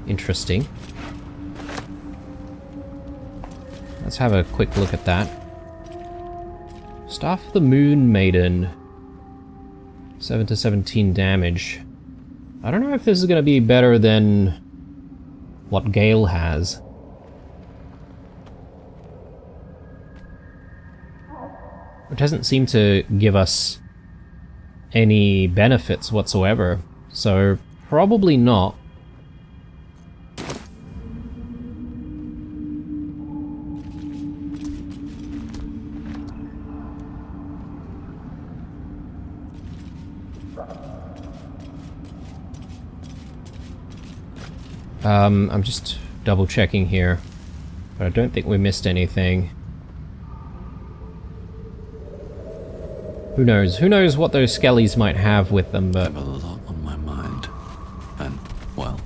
Interesting. Let's have a quick look at that. Staff of the Moon Maiden. 7 to 17 damage. I don't know if this is going to be better than what Gale has. It doesn't seem to give us any benefits whatsoever, so probably not. I'm just double checking here, but I don't think we missed anything. Who knows? Who knows what those skellies might have with them, I but have a lot on my mind. And, well,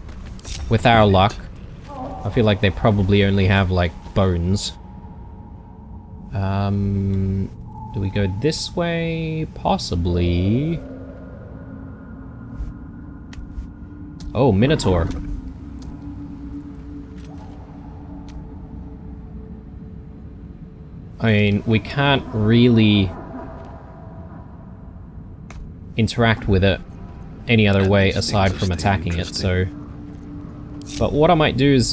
with our luck, I feel like they probably only have, like, bones. Do we go this way? Possibly. Oh, Minotaur. I mean, we can't really interact with it any other way aside from attacking it, so... But what I might do is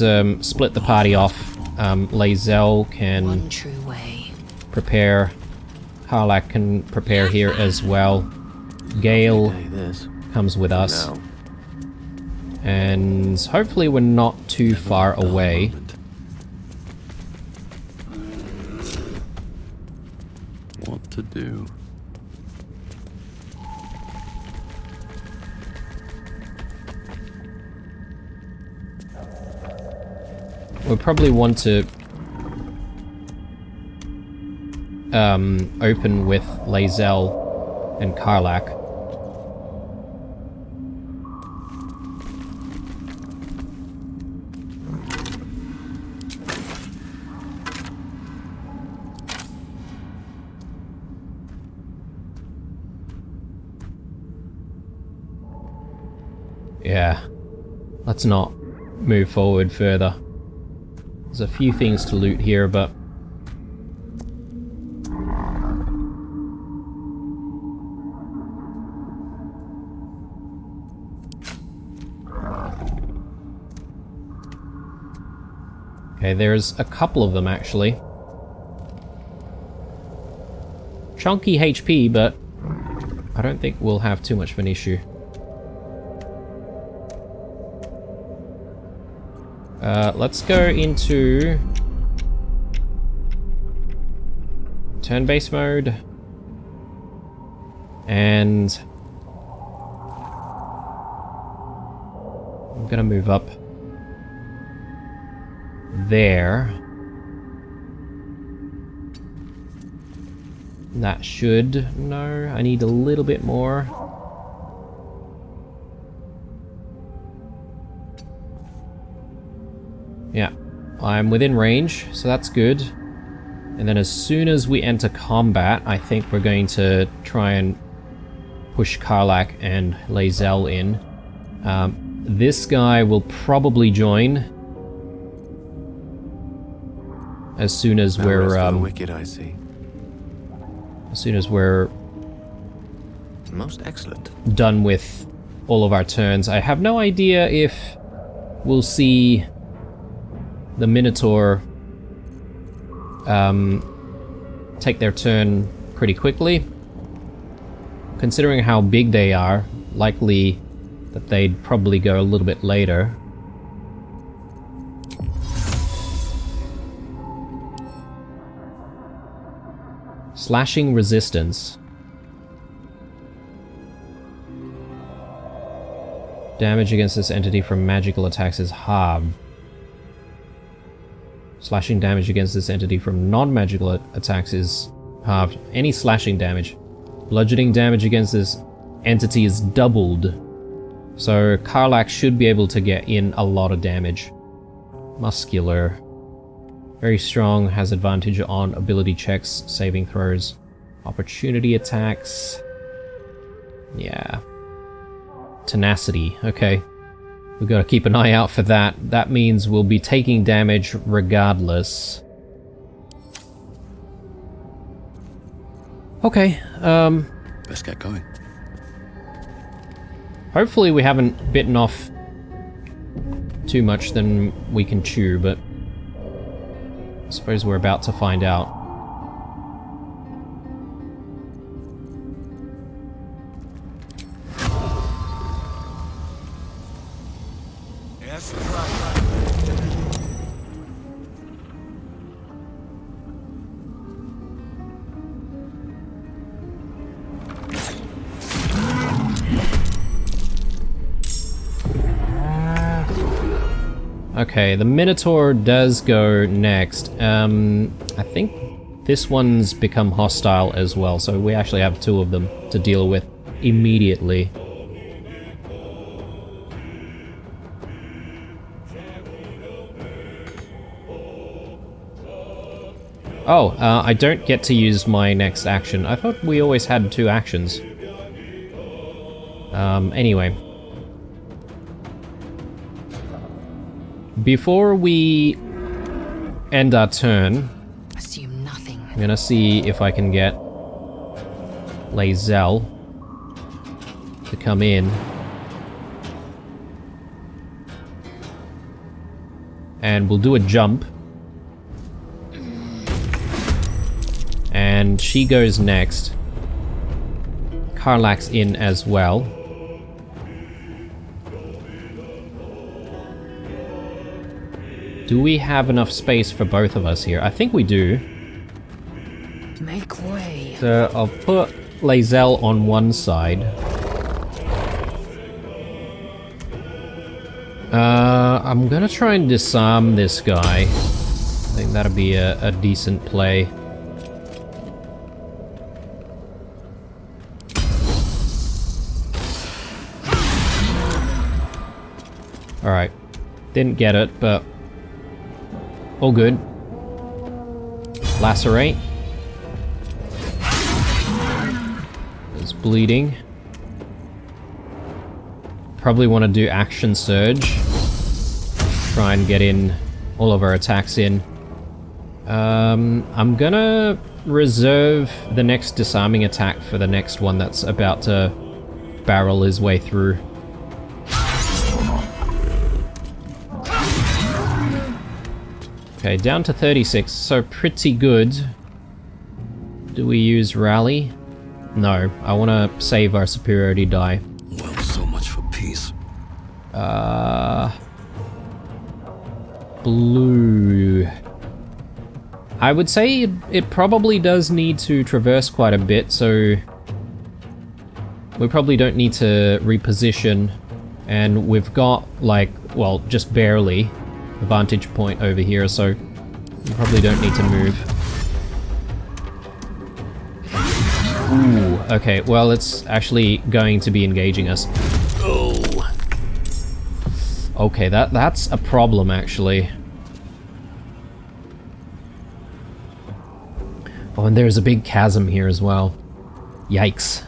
split the party off. Lae'zel can One true way. prepare. Karlach can prepare here as well. Gale comes with us. And hopefully we're not too far away. What to do? We probably want to open with Lae'zel and Karlach. Yeah, let's not move forward further. There's a few things to loot here, but... Okay, there's a couple of them, actually. Chunky HP, but I don't think we'll have too much of an issue. Let's go into turn-based mode, and I'm gonna move up there. That should... No, I need a little bit more. Yeah, I'm within range, so that's good. And then as soon as we enter combat, I think we're going to try and push Karlach and Lae'zel in. This guy will probably join as soon as we're wicked, I see. as soon as we're Most excellent. done with all of our turns. I have no idea if we'll see the Minotaur take their turn pretty quickly. Considering how big they are, likely that they'd probably go a little bit later. Slashing resistance. Damage against this entity from magical attacks is halved. Slashing damage against this entity from non-magical attacks is halved. Any slashing damage Bludgeoning damage against this entity is doubled. So Karlach should be able to get in a lot of damage. Muscular. Very strong, has advantage on ability checks, saving throws, opportunity attacks. Yeah. Tenacity, okay. We've got to keep an eye out for that. That means we'll be taking damage regardless. Okay, Let's get going. hopefully we haven't bitten off too much than we can chew, but I suppose we're about to find out. Okay, the Minotaur does go next. I think this one's become hostile as well, so we actually have two of them to deal with immediately. Oh, I don't get to use my next action. I thought we always had two actions. Anyway. Before we end our turn, Assume nothing. I'm gonna see if I can get Lae'zel to come in. And we'll do a jump. And she goes next. Karlach's in as well. Do we have enough space for both of us here? I think we do. Make way. So I'll put Lae'zel on one side. I'm gonna try and disarm this guy. I think that'll be a decent play. Alright. Didn't get it, but all good. Lacerate. It's bleeding. Probably want to do Action Surge. Try and get in all of our attacks in. I'm gonna reserve the next disarming attack for the next one that's about to barrel his way through. Okay, down to 36, so pretty good. Do we use Rally? No, I want to save our superiority die. Well, so much for peace. Blue. I would say it probably does need to traverse quite a bit, so we probably don't need to reposition. And we've got, like, well, just barely a vantage point over here, so we probably don't need to move. Ooh, okay, well, it's actually going to be engaging us. Oh. Okay, that's a problem, actually. Oh, and there's a big chasm here as well. Yikes.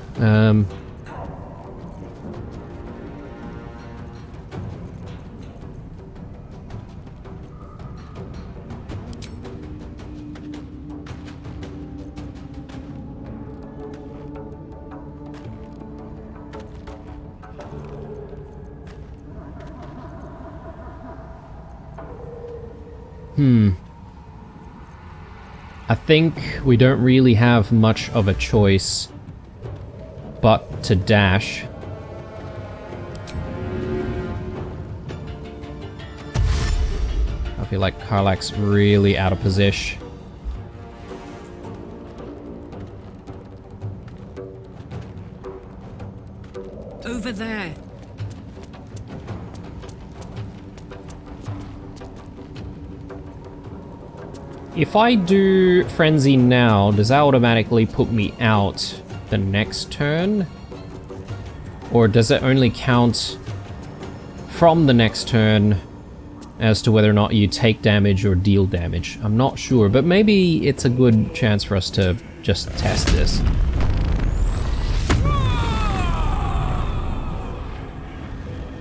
I think we don't really have much of a choice but to dash. I feel like Karlach's really out of position. Over there. If I do Frenzy now, does that automatically put me out the next turn? Or does it only count from the next turn as to whether or not you take damage or deal damage? I'm not sure, but maybe it's a good chance for us to just test this.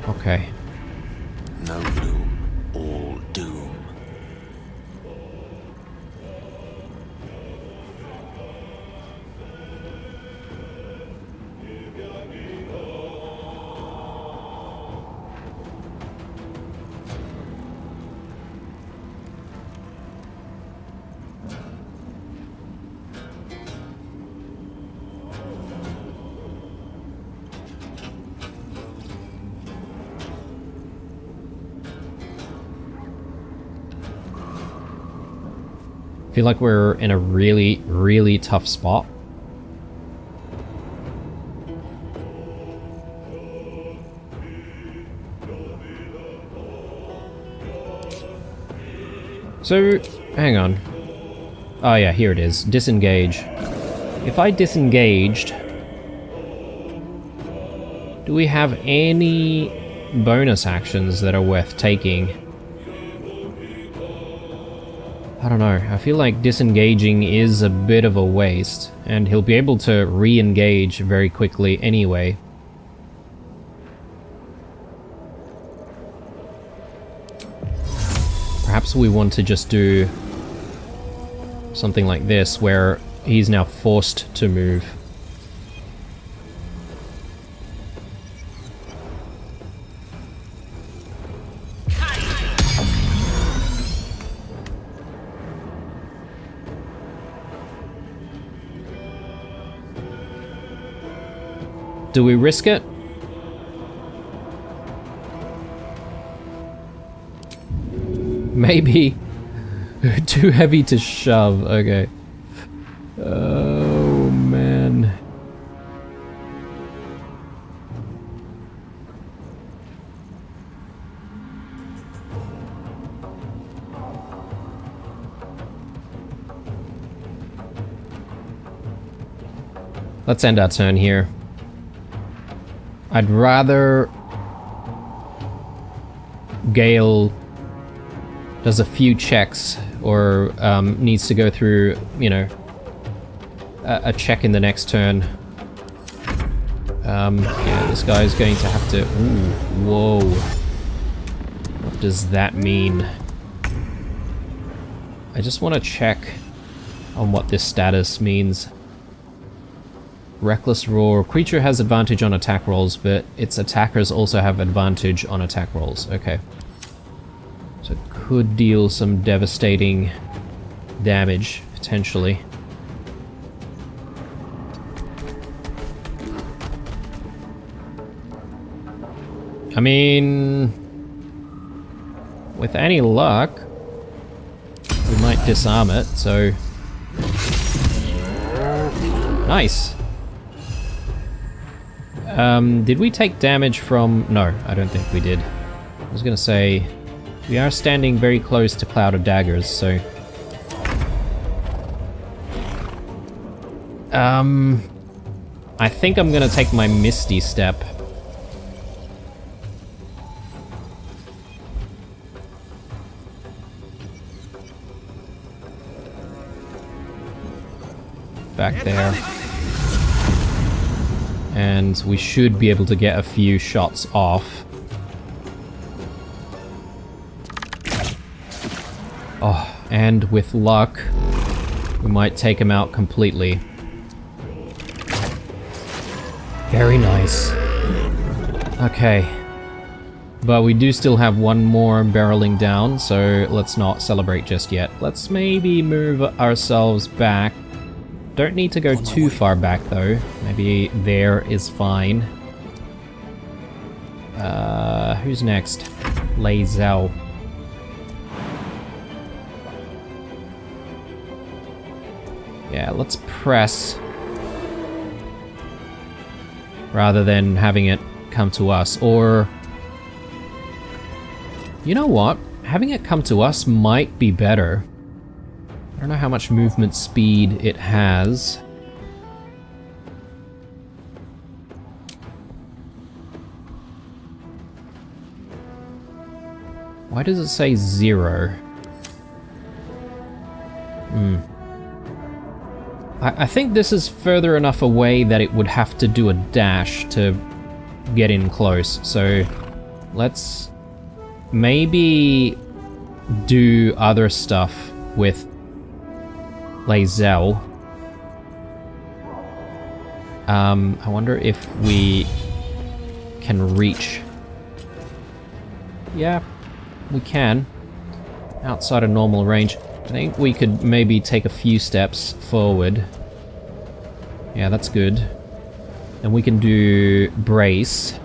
Okay. No gloom, all doom. I feel like we're in a really, really tough spot. So, hang on. Oh yeah, here it is. Disengage. If I disengaged, do we have any bonus actions that are worth taking? I don't know, I feel like disengaging is a bit of a waste, and he'll be able to re-engage very quickly anyway. Perhaps we want to just do something like this, where he's now forced to move. Do we risk it? Maybe. Too heavy to shove, okay. Oh man. Let's end our turn here. I'd rather Gale does a few checks or needs to go through, you know, a check in the next turn. Yeah, this guy's going to have to... Ooh, whoa. What does that mean? I just want to check on what this status means. Reckless Roar. Creature has advantage on attack rolls, but its attackers also have advantage on attack rolls. Okay. So it could deal some devastating damage, potentially. I mean... with any luck, we might disarm it, so... Nice! Did we take damage from... No, I don't think we did. I was gonna say... We are standing very close to Cloud of Daggers, so... I think I'm gonna take my Misty Step. Back there. And we should be able to get a few shots off. Oh, and with luck, we might take him out completely. Very nice. Okay. But we do still have one more barreling down, so let's not celebrate just yet. Let's maybe move ourselves back. Don't need to go too far back though. Maybe there is fine. Who's next? Lei Zhao. Yeah, let's press. Rather than having it come to us. Or... you know what? Having it come to us might be better. I don't know how much movement speed it has. Why does it say 0? I think this is further enough away that it would have to do a dash to get in close. So let's maybe do other stuff with Lae'zel. I wonder if we can reach. Yeah, we can. Outside of normal range. I think we could maybe take a few steps forward. Yeah, that's good. And we can do brace.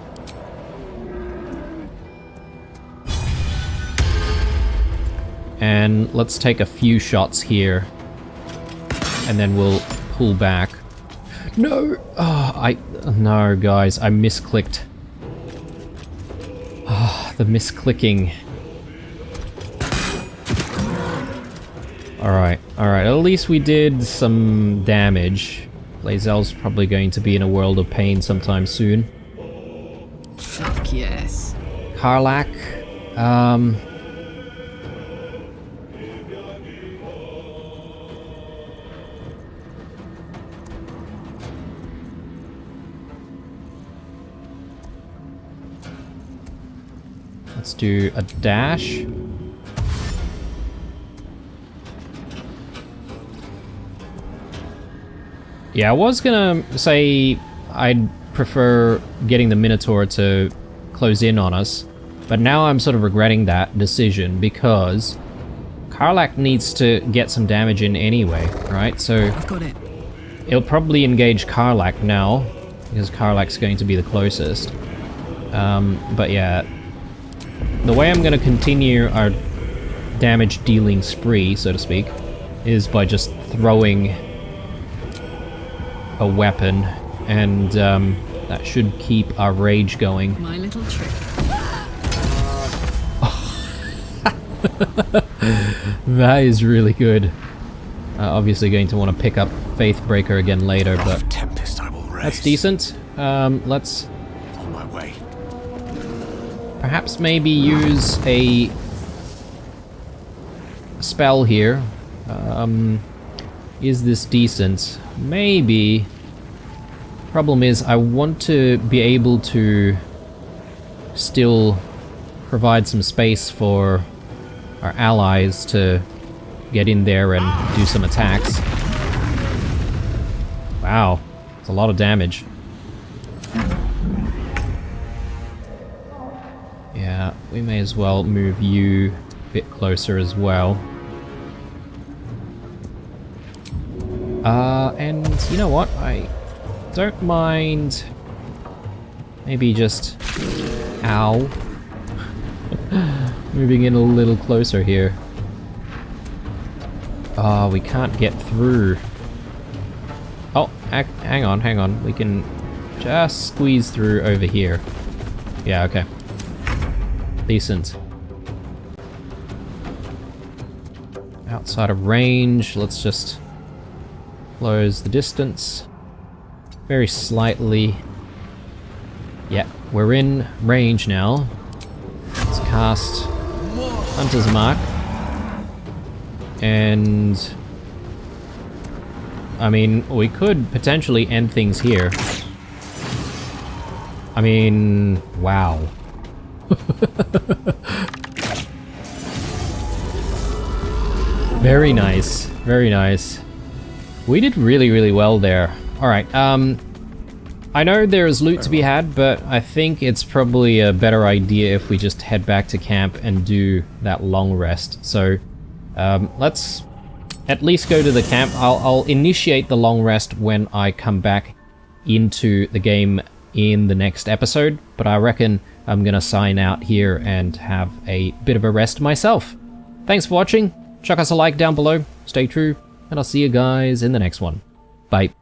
And let's take a few shots here. And then we'll pull back. No! Oh, no, guys, I misclicked. Ah, the misclicking. Alright, at least we did some damage. Lae'zel's probably going to be in a world of pain sometime soon. Fuck yes. Karlach, let's do a dash. Yeah, I was gonna say I'd prefer getting the Minotaur to close in on us, but now I'm sort of regretting that decision because Karlach needs to get some damage in anyway, right? So I've got it. It'll probably engage Karlach now because Karlach's going to be the closest. But yeah, the way I'm gonna continue our damage dealing spree, so to speak, is by just throwing a weapon, and that should keep our rage going. My little trick. That is really good. Obviously going to want to pick up Faithbreaker again later, but Tempest I will raise. that's decent. Let's On my way. perhaps maybe use a spell here. Is this decent? Maybe. Problem is, I want to be able to still provide some space for our allies to get in there and do some attacks. Wow, it's a lot of damage. Yeah, we may as well move you a bit closer as well. And you know what? I don't mind maybe just... Ow. Moving in a little closer here. Oh, we can't get through. Oh, hang on. We can just squeeze through over here. Yeah, okay. Decent. Outside of range, let's just close the distance. Very slightly. Yeah, we're in range now. Let's cast Hunter's Mark. And I mean, we could potentially end things here. I mean, wow. Very nice, very nice. We did really, really well there. Alright, I know there's loot to be had, but I think it's probably a better idea if we just head back to camp and do that long rest. So, let's at least go to the camp. I'll initiate the long rest when I come back into the game in the next episode, but I reckon I'm gonna sign out here and have a bit of a rest myself. Thanks for watching, chuck us a like down below, stay true, and I'll see you guys in the next one. Bye.